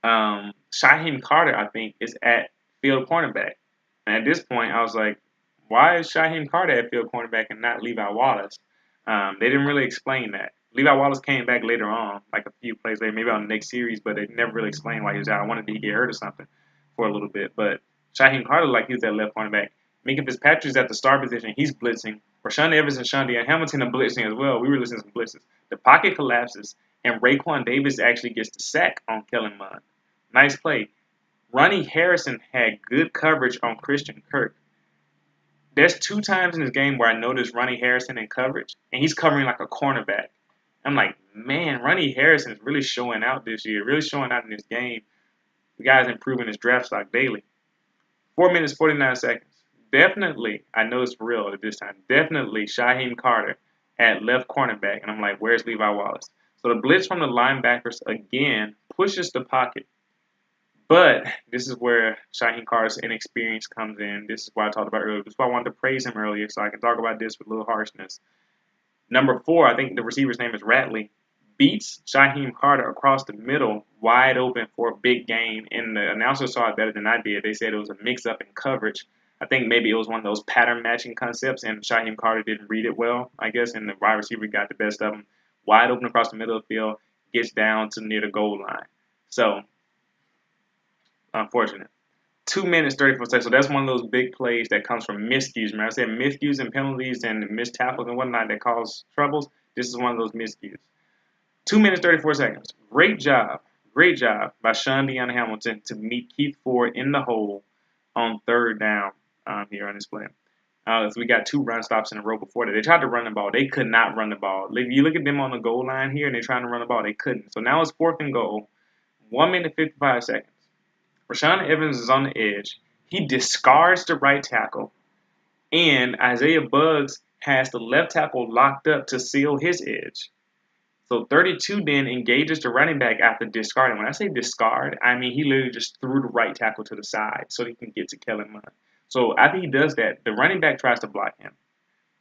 Shyheim Carter, I think, is at field cornerback. And at this point, I was like, why is Shyheim Carter at field cornerback and not Levi Wallace? They didn't really explain that. Levi Wallace came back later on, like a few plays later, maybe on the next series, but they never really explained why he was out. I wanted to get hurt or something for a little bit. But Shyheim Carter, like he was at left cornerback. Minka Fitzpatrick's at the star position. He's blitzing. Rashawn Evans and Shundy and Hamilton are blitzing as well. We were listening to some blitzes. The pocket collapses, and Raekwon Davis actually gets the sack on Kellen Mond. Nice play. Ronnie Harrison had good coverage on Christian Kirk. There's 2 times in this game where I noticed Ronnie Harrison in coverage, and he's covering like a cornerback. I'm like, man, Ronnie Harrison is really showing out this year, really showing out in this game. The guy's improving his draft stock daily. 4 minutes, 49 seconds. Definitely, I know it's for real at this time. Definitely Shaheem Carter at left cornerback. And I'm like, where's Levi Wallace? So the blitz from the linebackers again pushes the pocket. But this is where Shaheem Carter's inexperience comes in. This is why I talked about earlier. This is why I wanted to praise him earlier so I can talk about this with a little harshness. Number 4, I think the receiver's name is Ratley, beats Shaheem Carter across the middle, wide open for a big gain. And the announcer saw it better than I did. They said it was a mix-up in coverage. I think maybe it was one of those pattern matching concepts, and Shaheem Carter didn't read it well, I guess, and the wide receiver got the best of him. Wide open across the middle of the field, gets down to near the goal line. So, unfortunate. 2 minutes, 34 seconds. So that's one of those big plays that comes from miscues. Man, I said miscues and penalties and missed tackles and whatnot that cause troubles. This is one of those miscues. 2 minutes, 34 seconds. Great job by Sean Deanna Hamilton to meet Keith Ford in the hole on 3rd down here on this play. So we got 2 run stops in a row before that. They tried to run the ball. They could not run the ball. If you look at them on the goal line here and they're trying to run the ball, they couldn't. So now it's 4th and goal. 1 minute, 55 seconds. Rashaan Evans is on the edge. He discards the right tackle. And Isaiah Buggs has the left tackle locked up to seal his edge. So 32 then engages the running back after discarding. When I say discard, I mean he literally just threw the right tackle to the side so he can get to Kellen Mond. So after he does that, the running back tries to block him.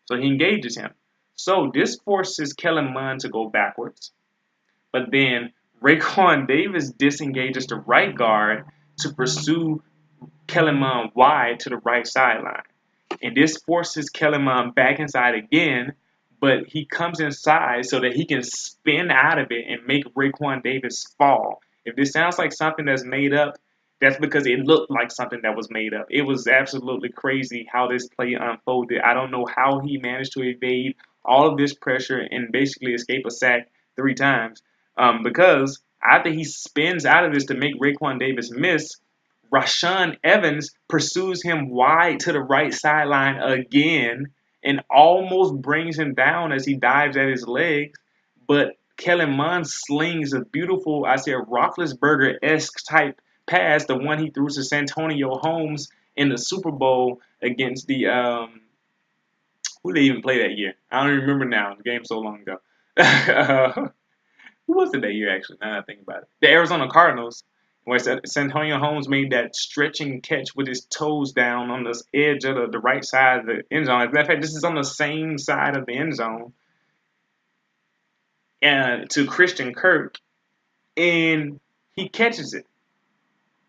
So he engages him. So this forces Kellen Mond to go backwards. But then Raekwon Davis disengages the right guard to pursue Kellen Mond wide to the right sideline. And this forces Kellen Mond back inside again, but he comes inside so that he can spin out of it and make Raekwon Davis fall. If this sounds like something that's made up, that's because it looked like something that was made up. It was absolutely crazy how this play unfolded. I don't know how he managed to evade all of this pressure and basically escape a sack 3 times. Because after he spins out of this to make Raekwon Davis miss, Rashaan Evans pursues him wide to the right sideline again and almost brings him down as he dives at his legs. But Kellen Mond slings a beautiful, I say, a Roethlisberger-esque type pass, the one he threw to Santonio Holmes in the Super Bowl against the who did they even play that year? I don't even remember now. The game's so long ago. Who was it that year, actually, now that I think about it? The Arizona Cardinals, where Santonio Holmes made that stretching catch with his toes down on the edge of the right side of the end zone. As a matter of fact, this is on the same side of the end zone to Christian Kirk, and he catches it.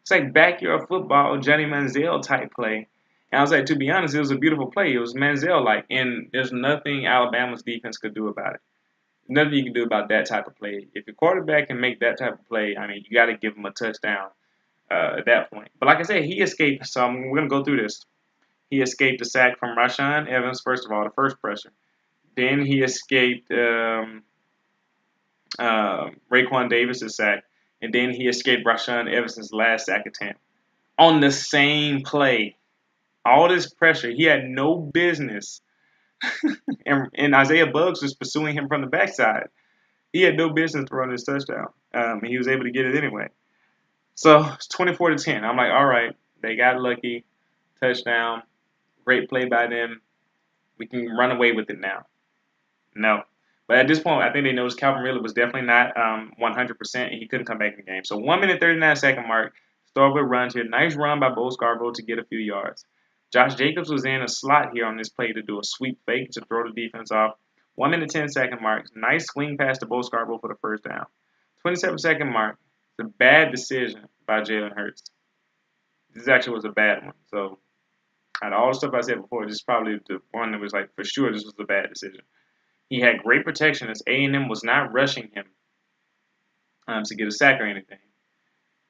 It's like backyard football, Johnny Manziel type play. And I was like, to be honest, it was a beautiful play. It was Manziel-like, and there's nothing Alabama's defense could do about it. Nothing you can do about that type of play. If your quarterback can make that type of play, I mean, you got to give him a touchdown at that point. But like I said, he escaped. So we're going to go through this. He escaped the sack from Rashaan Evans, first of all, the first pressure. Then he escaped Raekwon Davis' sack. And then he escaped Rashaan Evans' last sack attempt. On the same play. All this pressure. He had no business. and Isaiah Buggs was pursuing him from the backside. He had no business to run this touchdown. And he was able to get it anyway. So it's 24-10. I'm like, all right, they got lucky. Touchdown. Great play by them. We can run away with it now. No. But at this point, I think they noticed Calvin Ridley was definitely not 100%, and he couldn't come back in the game. So 1 minute, 39 second mark. Starboard runs here. Nice run by Bo Scarborough to get a few yards. Josh Jacobs was in a slot here on this play to do a sweep fake to throw the defense off. 1 minute, 10 second mark. Nice swing pass to Bo Scarborough for the first down. 27 second mark. It's a bad decision by Jalen Hurts. This actually was a bad one. So, out of all the stuff I said before, this is probably the one that was like, for sure, this was a bad decision. He had great protection as A&M was not rushing him to get a sack or anything.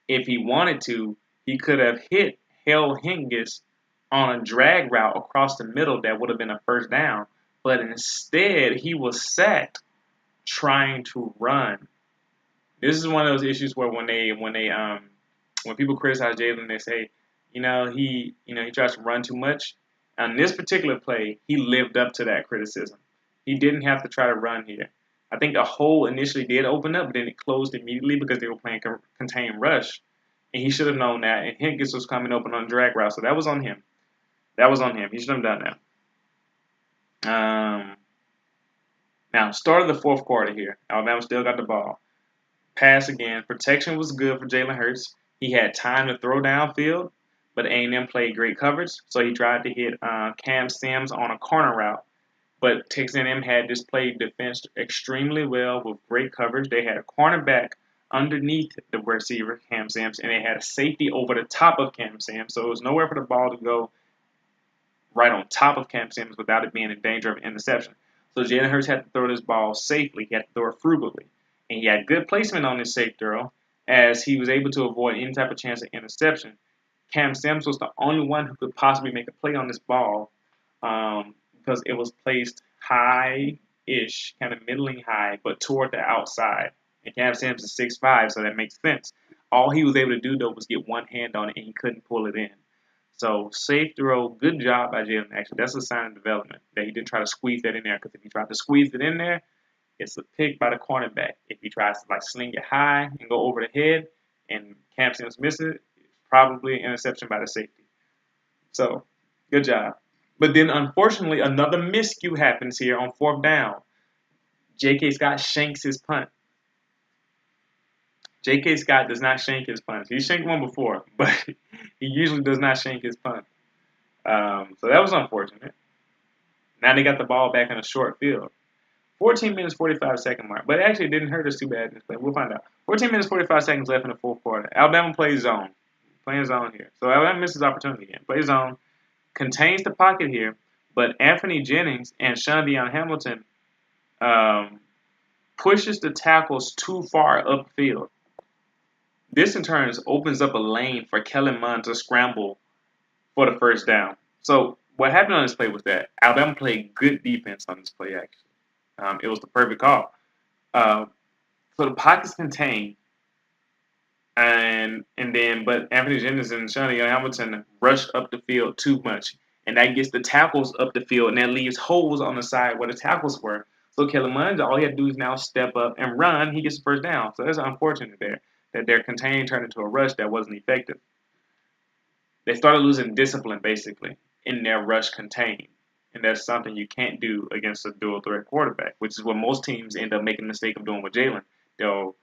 If he wanted to, he could have hit Hale Hingis on a drag route across the middle that would have been a first down. But instead, he was sacked trying to run. This is one of those issues where when they when people criticize Jalen, they say, he tries to run too much. On this particular play, he lived up to that criticism. He didn't have to try to run here. I think the hole initially did open up, but then it closed immediately because they were playing contain rush, and he should have known that. And Higgins was coming open on drag route, so that was on him. That was on him. He should have done that. Now, start of the fourth quarter here. Alabama still got the ball. Pass again. Protection was good for Jalen Hurts. He had time to throw downfield, but A&M played great coverage, so he tried to hit Cam Sims on a corner route. But Texas A&M had displayed defense extremely well with great coverage. They had a cornerback underneath the receiver, Cam Sims, and they had a safety over the top of Cam Sims, so it was nowhere for the ball to go right on top of Cam Sims without it being in danger of interception. So Jalen Hurts had to throw this ball safely. He had to throw it frugally. And he had good placement on this safe throw as he was able to avoid any type of chance of interception. Cam Sims was the only one who could possibly make a play on this ball because it was placed high-ish, kind of middling high, but toward the outside. And Cam Sims is 6'5", so that makes sense. All he was able to do, though, was get one hand on it, and he couldn't pull it in. So, safe throw, good job by Jalen. Actually, that's a sign of development, that he didn't try to squeeze that in there, because if he tried to squeeze it in there, it's a pick by the cornerback. If he tries to sling it high and go over the head, and Cam Sims misses it, it's probably an interception by the safety. So, good job. But then, unfortunately, another miscue happens here on fourth down. J.K. Scott shanks his punt. J.K. Scott does not shank his punts. He shanked one before, but he usually does not shank his punt. So that was unfortunate. Now they got the ball back in a short field. 14 minutes, 45 second mark. But actually, it didn't hurt us too bad in this play. We'll find out. 14 minutes, 45 seconds left in the fourth quarter. Alabama plays zone. Playing zone here. So Alabama misses opportunity again. Plays zone. Contains the pocket here. But Anthony Jennings and Sean Deion Hamilton pushes the tackles too far upfield. This, in turn, opens up a lane for Kellen Mond to scramble for the first down. So what happened on this play was that Alabama played good defense on this play, actually. It was the perfect call. So the pocket's contained, but Anthony Jennings and Shawnee Hamilton rushed up the field too much. And that gets the tackles up the field, and that leaves holes on the side where the tackles were. So Kellen Mond, all he had to do is now step up and run. He gets the first down. So that's unfortunate there, that their contain turned into a rush that wasn't effective. They started losing discipline, basically, in their rush contain. And that's something you can't do against a dual threat quarterback, which is what most teams end up making the mistake of doing with Jalen. They'll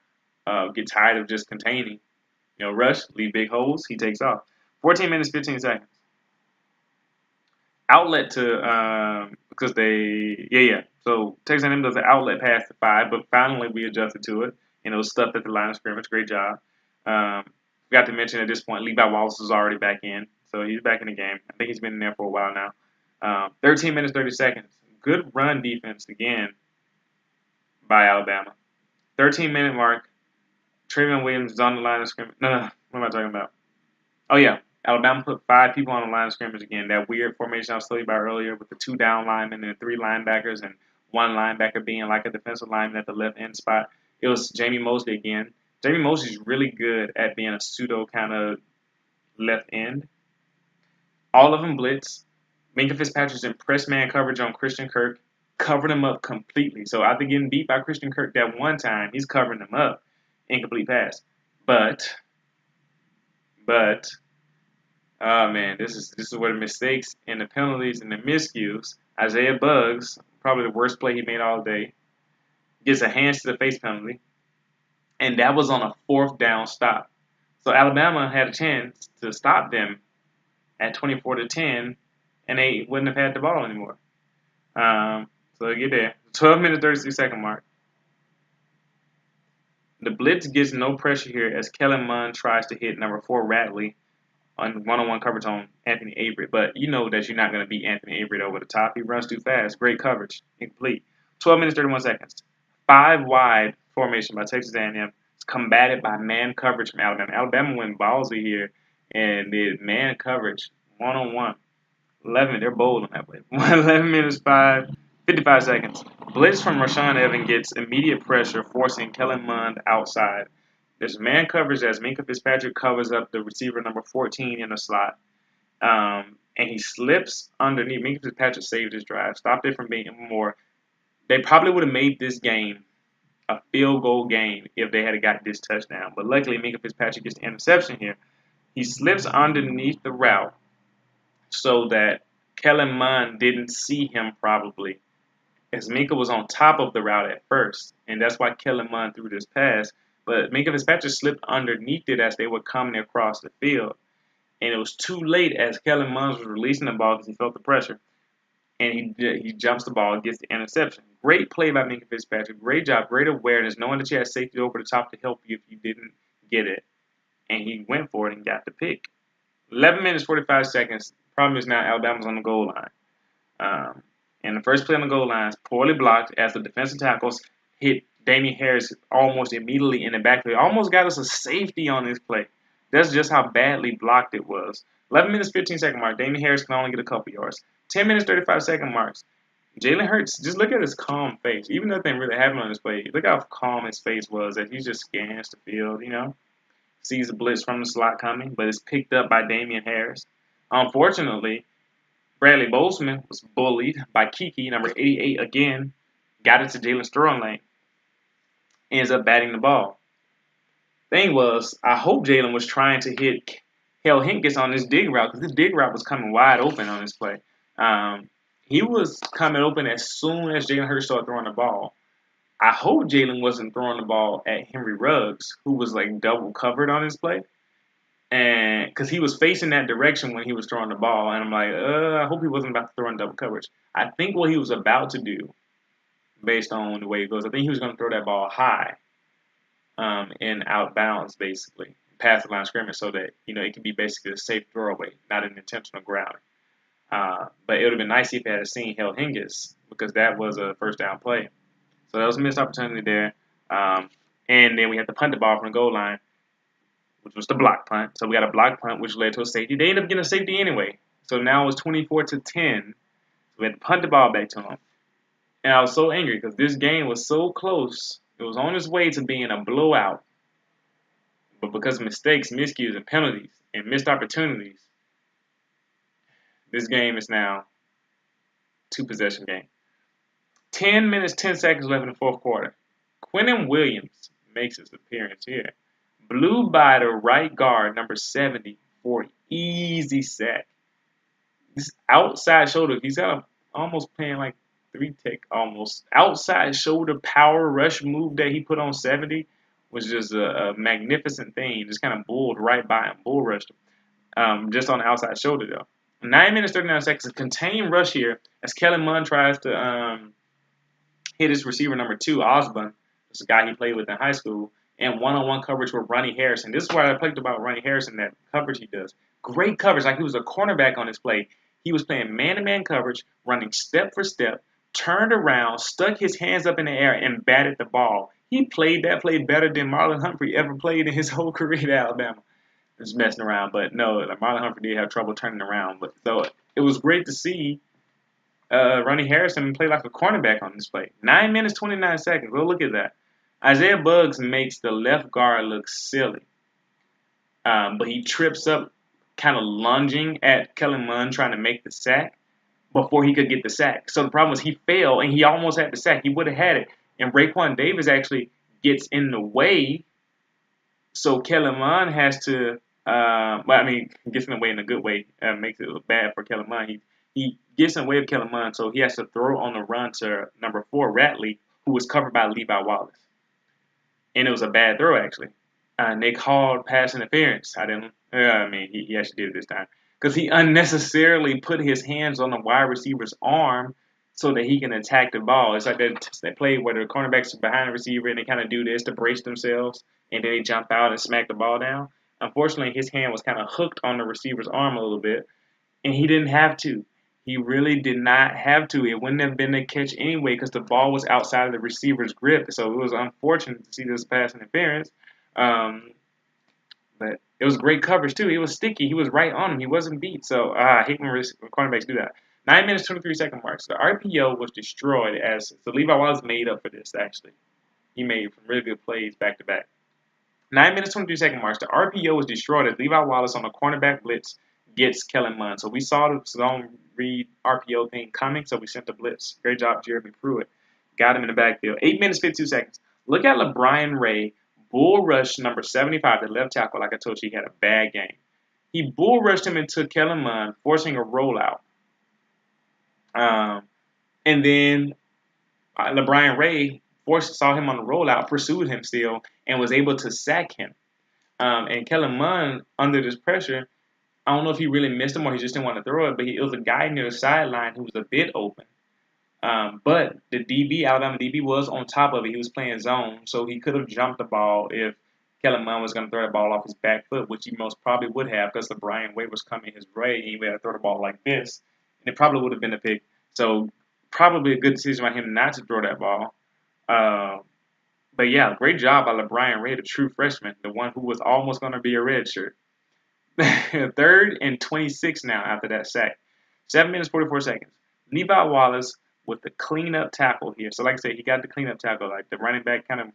get tired of just containing. Rush, leave big holes, he takes off. 14 minutes, 15 seconds. Outlet to, because So Texas A&M does an outlet pass to 5, but finally we adjusted to it. And it was stuffed at the line of scrimmage. Great job. Forgot to mention at this point, Levi Wallace is already back in. So he's back in the game. I think he's been in there for a while now. 13 minutes, 30 seconds. Good run defense again by Alabama. 13-minute mark. Trayvon Williams is on the line of scrimmage. No. What am I talking about? Oh, yeah. Alabama put 5 people on the line of scrimmage again. That weird formation I was telling you about earlier with the 2 down linemen and 3 linebackers and 1 linebacker being like a defensive lineman at the left end spot. It was Jamie Mosley again. Jamie Mosley's really good at being a pseudo kind of left end. All of them blitz. Minka Fitzpatrick's in press man coverage on Christian Kirk. Covered him up completely. So after getting beat by Christian Kirk that one time, he's covering him up. Incomplete pass. But, oh man, this is where the mistakes and the penalties and the miscues. Isaiah Buggs, probably the worst play he made all day, gets a hands to the face penalty. And that was on a 4th down stop. So Alabama had a chance to stop them at 24-10, and they wouldn't have had the ball anymore. So get there. 12 minutes, 36 second mark. The blitz gets no pressure here as Kellen Mond tries to hit number 4 Radley on one-on-one coverage on Anthony Avery. But you know that you're not going to beat Anthony Avery over the top. He runs too fast. Great coverage. Incomplete. 12 minutes, 31 seconds. 5 wide formation by Texas A&M. It's combated by man coverage from Alabama. Alabama went ballsy here and did man coverage one-on-one. 11, they're bold on that play. 11 minutes, 55 seconds. Blitz from Rashawn Evans gets immediate pressure, forcing Kellen Mond outside. There's man coverage as Minka Fitzpatrick covers up the receiver number 14 in the slot. And he slips underneath. Minka Fitzpatrick saved his drive, stopped it from being more. They probably would have made this game a field goal game if they had got this touchdown. But luckily, Minka Fitzpatrick gets the interception here. He slips underneath the route so that Kellen Mond didn't see him probably, as Minka was on top of the route at first, and that's why Kellen Mond threw this pass. But Minka Fitzpatrick slipped underneath it as they were coming across the field, and it was too late as Kellen Mond was releasing the ball because he felt the pressure, and he jumps the ball and gets the interception. Great play by Minka Fitzpatrick. Great job, great awareness, knowing that you had safety over the top to help you if you didn't get it, and he went for it and got the pick. 11 minutes, 45 seconds. Problem is now Alabama's on the goal line. And the first play on the goal line is poorly blocked as the defensive tackles hit Damien Harris almost immediately in the backfield. Almost got us a safety on this play. That's just how badly blocked it was. 11 minutes, 15-second mark. Damien Harris can only get a couple yards. 10 minutes, 35-second marks. Jalen Hurts, just look at his calm face. Even though nothing really happened on this play, look how calm his face was as he just scans the field, sees the blitz from the slot coming, but it's picked up by Damien Harris. Unfortunately, Bradley Bozeman was bullied by Kiki, number 88 again, got it to Jalen's throwing lane, ends up batting the ball. Thing was, I hope Jalen was trying to hit Hale Hinkins on this dig route because this dig route was coming wide open on this play. He was coming open as soon as Jalen Hurts started throwing the ball. I hope Jalen wasn't throwing the ball at Henry Ruggs, who was like double covered on this play. And because he was facing that direction when he was throwing the ball, and I'm like, I hope he wasn't about to throw in double coverage. I think what he was about to do, based on the way it goes, I think he was going to throw that ball high, and out bounds, basically, past the line of scrimmage, so that it could be basically a safe throwaway, not an intentional grounding. But it would have been nice if he had seen Hale Hinkins because that was a first down play. So that was a missed opportunity there. And then we had to punt the ball from the goal line, which was the block punt. So we got a block punt, which led to a safety. They ended up getting a safety anyway. So now it was 24-10. So we had to punt the ball back to them. And I was so angry because this game was so close. It was on its way to being a blowout. But because of mistakes, miscues, and penalties, and missed opportunities, this game is now two-possession game. 10 minutes, 10 seconds left in the fourth quarter. Quinnen Williams makes his appearance here. Blew by the right guard, number 70, for an easy sack. This outside shoulder, he's got almost playing like three-tech almost. Outside shoulder power rush move that he put on 70 was just a magnificent thing. Just kind of bulled right by him, bull rushed him, just on the outside shoulder though. 9 minutes, 39 seconds. A contained rush here as Kellen Mond tries to hit his receiver number 2, Osborne. This is a guy he played with in high school. And one-on-one coverage with Ronnie Harrison. This is what I liked about Ronnie Harrison, that coverage he does. Great coverage, like he was a cornerback on this play. He was playing man-to-man coverage, running step for step, turned around, stuck his hands up in the air, and batted the ball. He played that play better than Marlon Humphrey ever played in his whole career at Alabama. Just messing around, but no, Marlon Humphrey did have trouble turning around. But so it was great to see Ronnie Harrison play like a cornerback on this play. 9 minutes, 29 seconds. Go look at that. Isaiah Buggs makes the left guard look silly. But he trips up kind of lunging at Kellen Mond trying to make the sack before he could get the sack. So the problem was he fell, and he almost had the sack. He would have had it. And Raekwon Davis actually gets in the way. So Kellen Mond has to, gets in the way in a good way. Makes it look bad for Kellen Mond. He gets in the way of Kellen Mond, so he has to throw on the run to number 4, Ratley, who was covered by Levi Wallace. And it was a bad throw, actually. And they called pass interference. He actually did it this time. Because he unnecessarily put his hands on the wide receiver's arm so that he can attack the ball. It's like that play where the cornerbacks are behind the receiver and they kind of do this to brace themselves. And then they jump out and smack the ball down. Unfortunately, his hand was kind of hooked on the receiver's arm a little bit. And he didn't have to. He really did not have to. It wouldn't have been a catch anyway because the ball was outside of the receiver's grip. So it was unfortunate to see this pass interference. But it was great coverage, too. He was sticky. He was right on him. He wasn't beat. So I hate when cornerbacks do that. 9 minutes, 23-second marks. The RPO was destroyed so Levi Wallace made up for this, actually. He made some really good plays back-to-back. 9 minutes, 23-second marks. The RPO was destroyed as Levi Wallace on a cornerback blitz gets Kellen Mond. So we saw the zone read RPO thing coming, so we sent the blitz. Great job, Jeremy Pruitt. Got him in the backfield. 8 minutes, 52 seconds. Look at LeBron Ray, bull rush number 75, the left tackle. Like I told you, he had a bad game. He bull rushed him into Kellen Mond, forcing a rollout. And then LeBron Ray saw him on the rollout, pursued him still, and was able to sack him. And Kellen Mond, under this pressure, I don't know if he really missed him or he just didn't want to throw it, but it was a guy near the sideline who was a bit open. But the DB, Alabama DB, was on top of it. He was playing zone, so he could have jumped the ball if Kellen Mond was going to throw the ball off his back foot, which he most probably would have because LeBron Ray was coming his way and he would have to throw the ball like this. And it probably would have been a pick. So probably a good decision by him not to throw that ball. But yeah, great job by LeBron Ray, the true freshman, the one who was almost going to be a redshirt. 3rd and 26 now after that sack. 7 minutes, 44 seconds. Levi Wallace with the cleanup tackle here. So like I said, he got the cleanup tackle. Like the running back kind of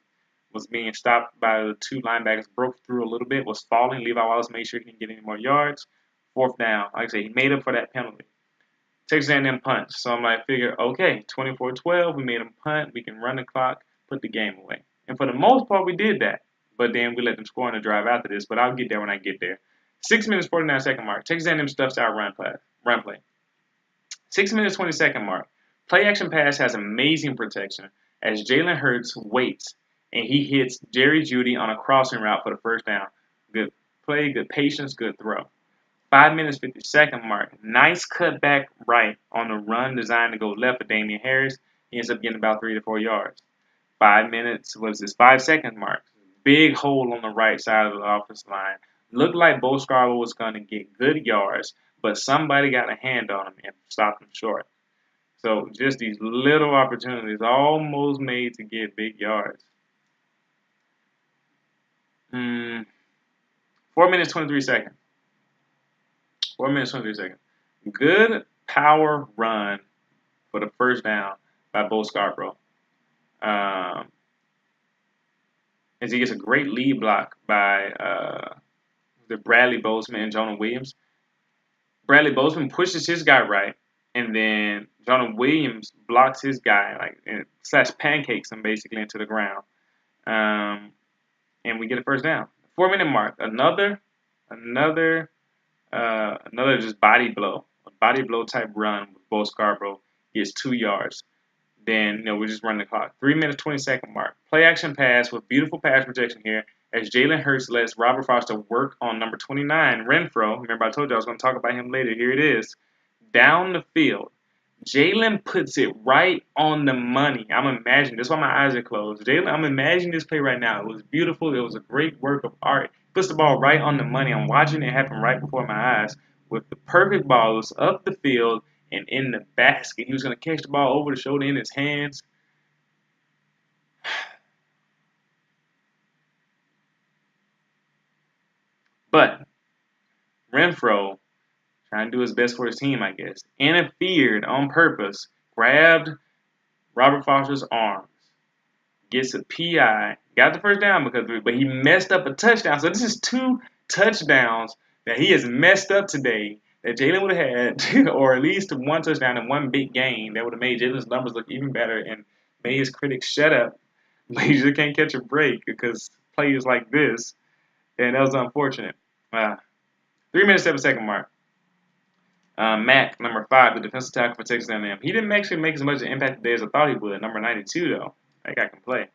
was being stopped by the 2 linebackers, broke through a little bit, was falling. Levi Wallace made sure he didn't get any more yards. 4th down. Like I said, he made up for that penalty. Texas A&M punch. So I'm like, figure, okay, 24-12, we made him punt. We can run the clock, put the game away. And for the most part, we did that. But then we let them score on the drive after this. But I'll get there when I get there. 6 minutes, 49-second mark. Texas A&M stuffs out run play. 6 minutes, 20-second mark. Play action pass has amazing protection as Jalen Hurts waits and he hits Jerry Jeudy on a crossing route for the first down. Good play, good patience, good throw. 5 minutes, 50-second mark. Nice cutback right on the run designed to go left for Damian Harris. He ends up getting about 3 to 4 yards. 5 minutes was this 5-second mark. Big hole on the right side of the offensive line. Looked like Bo Scarborough was going to get good yards, but somebody got a hand on him and stopped him short. So just these little opportunities almost made to get big yards. 4 minutes, 23 seconds. 4 minutes, 23 seconds. Good power run for the first down by Bo Scarborough. As he gets a great lead block by the Bradley Bozeman and Jonah Williams. Bradley Bozeman pushes his guy right, and then Jonah Williams blocks his guy, like / pancakes him basically into the ground. And we get a first down. 4-minute mark. Another just body blow. A body blow type run with Bo Scarborough gets 2 yards. Then, we just run the clock. 3 minutes, 20-second mark. Play action pass with beautiful pass protection here as Jalen Hurts lets Robert Foster work on number 29, Renfrom. Remember, I told you I was going to talk about him later. Here it is. Down the field. Jalen puts it right on the money. I'm imagining. That's why my eyes are closed. I'm imagining this play right now. It was beautiful. It was a great work of art. Puts the ball right on the money. I'm watching it happen right before my eyes with the perfect ball. It was up the field and in the basket. He was going to catch the ball over the shoulder in his hands. But Renfro, trying to do his best for his team, I guess, interfered on purpose, grabbed Robert Foster's arms, gets a PI, got the first down but he messed up a touchdown. So this is 2 touchdowns that he has messed up today that Jalen would have had, or at least 1 touchdown and 1 big gain that would have made Jalen's numbers look even better and made his critics shut up. But he just can't catch a break because plays like this, and that was unfortunate. 3 minutes, 7-second mark. Mack, number 5, the defensive tackle for Texas A&M. He didn't actually make as much an impact today as I thought he would. Number 92, though. That guy can play.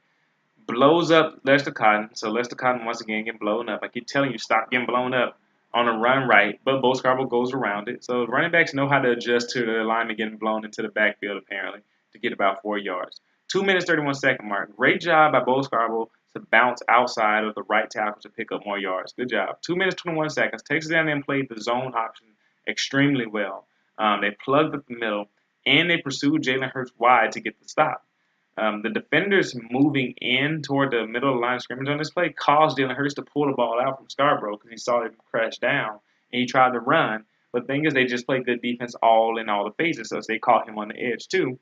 Blows up Lester Cotton. So Lester Cotton, once again, getting blown up. I keep telling you, stop getting blown up on a run right. But Bo Scarborough goes around it. So running backs know how to adjust to the alignment getting blown into the backfield, apparently, to get about 4 yards. 2 minutes, 31-second mark. Great job by Bo Scarborough to bounce outside of the right tackle to pick up more yards. Good job. 2 minutes, 21 seconds. Texas A&M played the zone option extremely well. They plugged up the middle, and they pursued Jalen Hurts wide to get the stop. The defenders moving in toward the middle of the line of scrimmage on this play caused Jalen Hurts to pull the ball out from Scarborough because he saw him crash down, and he tried to run. But the thing is, they just played good defense all in all the phases, so they caught him on the edge too.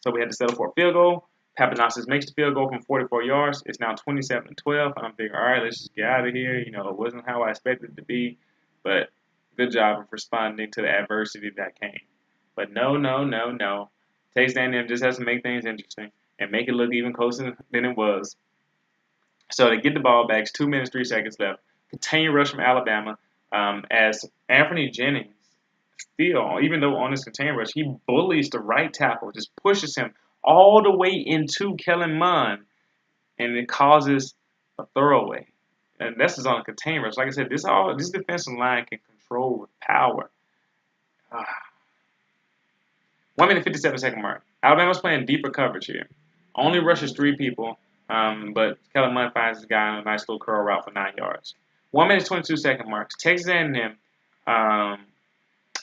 So we had to settle for a field goal. Papanasis makes the field goal from 44 yards. It's now 27-12. And I'm thinking, all right, let's just get out of here. You know, it wasn't how I expected it to be, but good job of responding to the adversity that came. But no, no, no, no. Texas A&M just has to make things interesting and make it look even closer than it was. So they get the ball back. It's 2 minutes, 3 seconds left. Continue rush from Alabama as Anthony Jennings still, even though on this contain rush, he bullies the right tackle, just pushes him all the way into Kellen Mond, and it causes a throwaway. And this is on a contain rush. Like I said, this defensive line can control with power. 1 minute 57-second mark. Alabama's playing deeper coverage here. Only rushes 3 people, but Kellen Mond finds this guy on a nice little curl route for 9 yards. 1 minute 22-second marks. Texas A&M,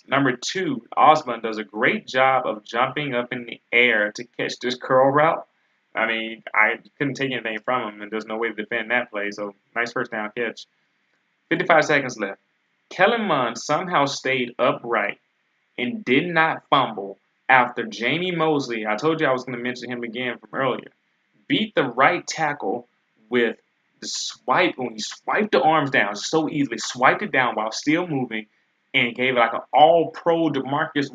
number 2, Osborne does a great job of jumping up in the air to catch this curl route. I mean, I couldn't take anything from him, and there's no way to defend that play. So nice first down catch. 55 seconds left. Kellen Mond somehow stayed upright and did not fumble after Jamie Mosley, I told you I was going to mention him again from earlier, beat the right tackle with the swipe. When he swiped the arms down so easily, swiped it down while still moving, and gave like an all-pro DeMarcus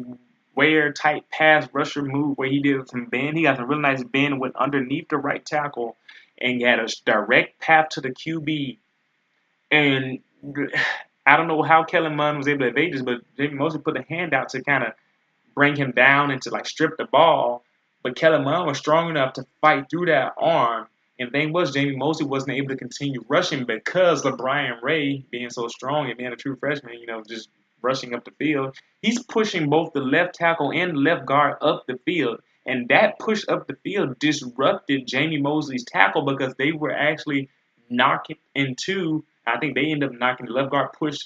Ware type pass rusher move where he did some bend. He got some really nice bend, went underneath the right tackle, and had a direct path to the QB. And I don't know how Kellen Mond was able to evade this, but Jamie Mosley put a hand out to kind of bring him down and to like strip the ball. But Kellen Mond was strong enough to fight through that arm. And the thing was, Jamie Mosley wasn't able to continue rushing because LeBron Ray, being so strong and being a true freshman, you know, just rushing up the field. He's pushing both the left tackle and the left guard up the field. And that push up the field disrupted Jamie Mosley's tackle because they were actually knocking into, I think they ended up knocking the left guard push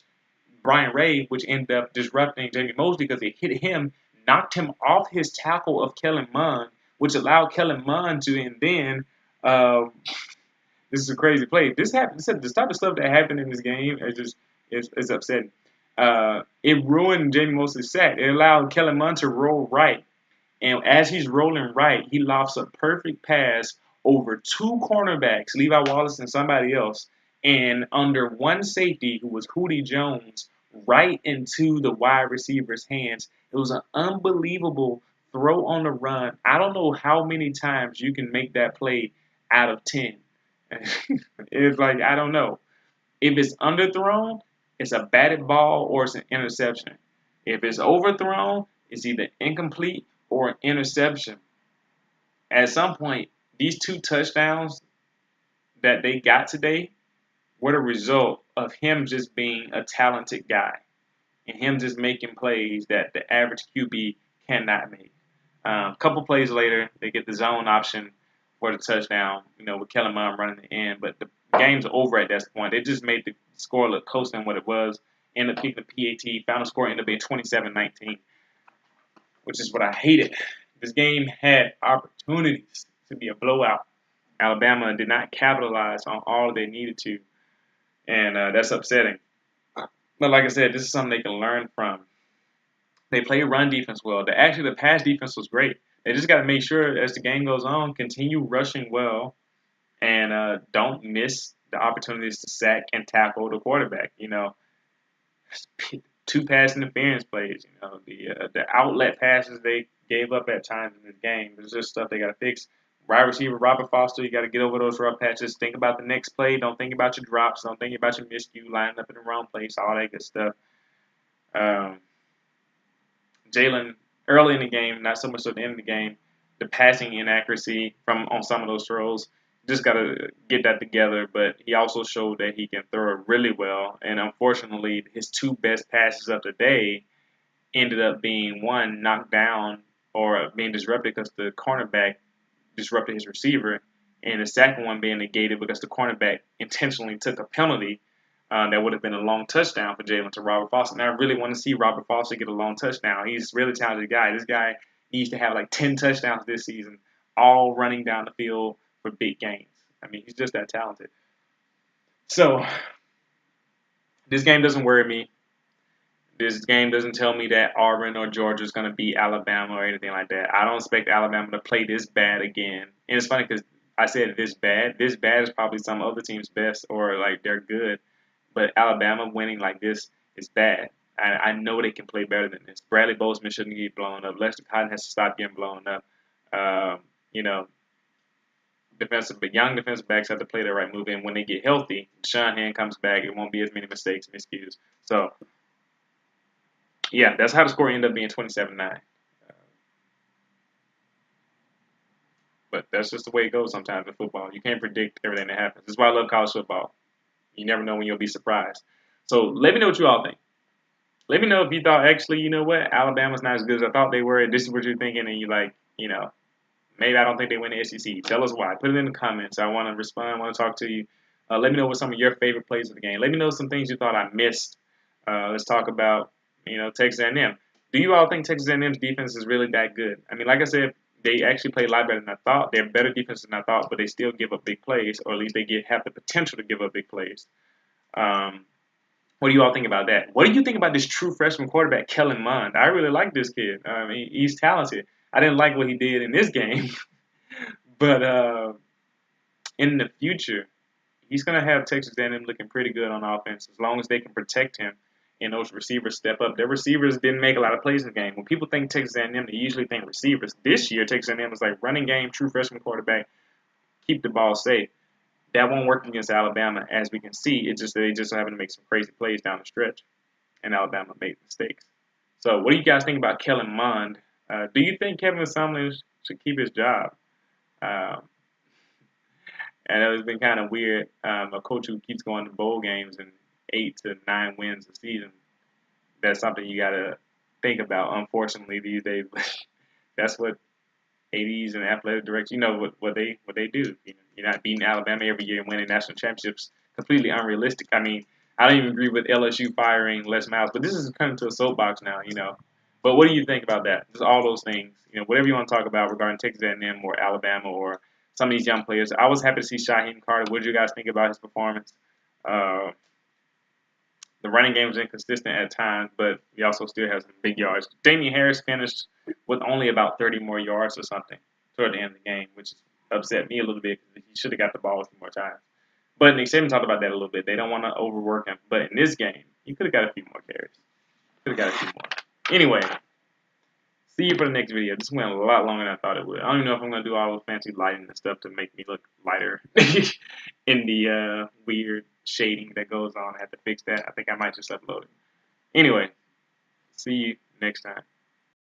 Brian Ray, which ended up disrupting Jamie Mosley because it hit him, knocked him off his tackle of Kellen Mond, which allowed Kellen Mond to, and then this is a crazy play. This happened. This type of stuff that happened in this game is upsetting. It ruined Jamie Mosley's sack. It allowed Kellen Mond to roll right, and as he's rolling right, he lofts a perfect pass over 2 cornerbacks, Levi Wallace and somebody else, and under one safety, who was Hootie Jones, right into the wide receiver's hands. It was an unbelievable throw on the run. I don't know how many times you can make that play out of 10. It's like, I don't know. If it's underthrown, it's a batted ball or it's an interception. If it's overthrown, it's either incomplete or an interception. At some point, these 2 touchdowns that they got today were the result of him just being a talented guy and him just making plays that the average QB cannot make. A couple plays later, they get the zone option for the touchdown, you know, with Kellen Mond running the end. But the game's over at that point. They just made the score look closer than what it was. Ended up keeping the PAT. Final score ended up being 27-19, which is what I hated. This game had opportunities to be a blowout. Alabama did not capitalize on all they needed to, and that's upsetting. But like I said, this is something they can learn from. They play run defense well. The pass defense was great. They just got to make sure as the game goes on, continue rushing well, and don't miss the opportunities to sack and tackle the quarterback. You know, 2 pass interference plays. You know, the outlet passes they gave up at times in this game. It's just stuff they got to fix. Wide receiver Robert Foster, you got to get over those rough patches. Think about the next play. Don't think about your drops. Don't think about your miscue, lining up in the wrong place, all that good stuff. Jalen, early in the game, not so much at the end of the game, the passing inaccuracy on some of those throws, just got to get that together. But he also showed that he can throw it really well. And unfortunately, his 2 best passes of the day ended up being, one, knocked down or being disrupted because the cornerback disrupted his receiver, and the second one being negated because the cornerback intentionally took a penalty that would have been a long touchdown for Jalen to Robert Foster. And I really want to see Robert Foster get a long touchdown. He's a really talented guy. This guy needs to have like 10 touchdowns this season, all running down the field for big gains. I mean, he's just that talented. So this game doesn't worry me. This game doesn't tell me that Auburn or Georgia is going to beat Alabama or anything like that. I don't expect Alabama to play this bad again. And it's funny because I said this bad. This bad is probably some other team's best, or like they're good. But Alabama winning like this is bad. I know they can play better than this. Bradley Bozeman shouldn't get blown up. Lester Cotton has to stop getting blown up. You know, young defensive backs have to play the right move. And when they get healthy, Shanahan comes back, it won't be as many mistakes and miscues. So, yeah, that's how the score ended up being 27-9. But that's just the way it goes sometimes in football. You can't predict everything that happens. That's why I love college football. You never know when you'll be surprised. So let me know what you all think. Let me know if you thought, actually, you know what, Alabama's not as good as I thought they were. This is what you're thinking, and you're like, maybe I don't think they win the SEC. Tell us why. Put it in the comments. I want to respond. I want to talk to you. Let me know what some of your favorite plays of the game. Let me know some things you thought I missed. Let's talk about, Texas A&M. Do you all think Texas A&M's defense is really that good? I mean, like I said, they actually play a lot better than I thought. They're better defense than I thought, but they still give up big plays, or at least they have the potential to give up big plays. What do you all think about that? What do you think about this true freshman quarterback, Kellen Mond? I really like this kid. He's talented. I didn't like what he did in this game, but in the future, he's going to have Texas A&M looking pretty good on offense as long as they can protect him and those receivers step up. Their receivers didn't make a lot of plays in the game. When people think Texas A&M, they usually think receivers. This year, Texas A&M was like running game, true freshman quarterback, keep the ball safe. That won't work against Alabama, as we can see. It's just they just having to make some crazy plays down the stretch, and Alabama made mistakes. So, what do you guys think about Kellen Mond? Do you think Kevin Sumlin should keep his job? Um, and it's been kind of weird. A coach who keeps going to bowl games and 8 to 9 wins a season. That's something you got to think about. Unfortunately, these days, that's what ADs and athletic directors, what they do. You're not beating Alabama every year and winning national championships. Completely unrealistic. I mean, I don't even agree with LSU firing Les Miles, but this is coming to a soapbox now. But what do you think about that? Just all those things. Whatever you want to talk about regarding Texas A&M or Alabama or some of these young players. I was happy to see Shaheem Carter. What did you guys think about his performance? The running game was inconsistent at times, but he also still has some big yards. Damian Harris finished with only about 30 more yards or something toward the end of the game, which upset me a little bit because he should have got the ball a few more times. But Nick Saban talked about that a little bit. They don't want to overwork him. But in this game, he could have got a few more carries. Could have got a few more. Anyway, see you for the next video. This went a lot longer than I thought it would. I don't even know if I'm going to do all the fancy lighting and stuff to make me look lighter in the weird shading that goes on. I have to fix that. I think I might just upload it. Anyway, see you next time.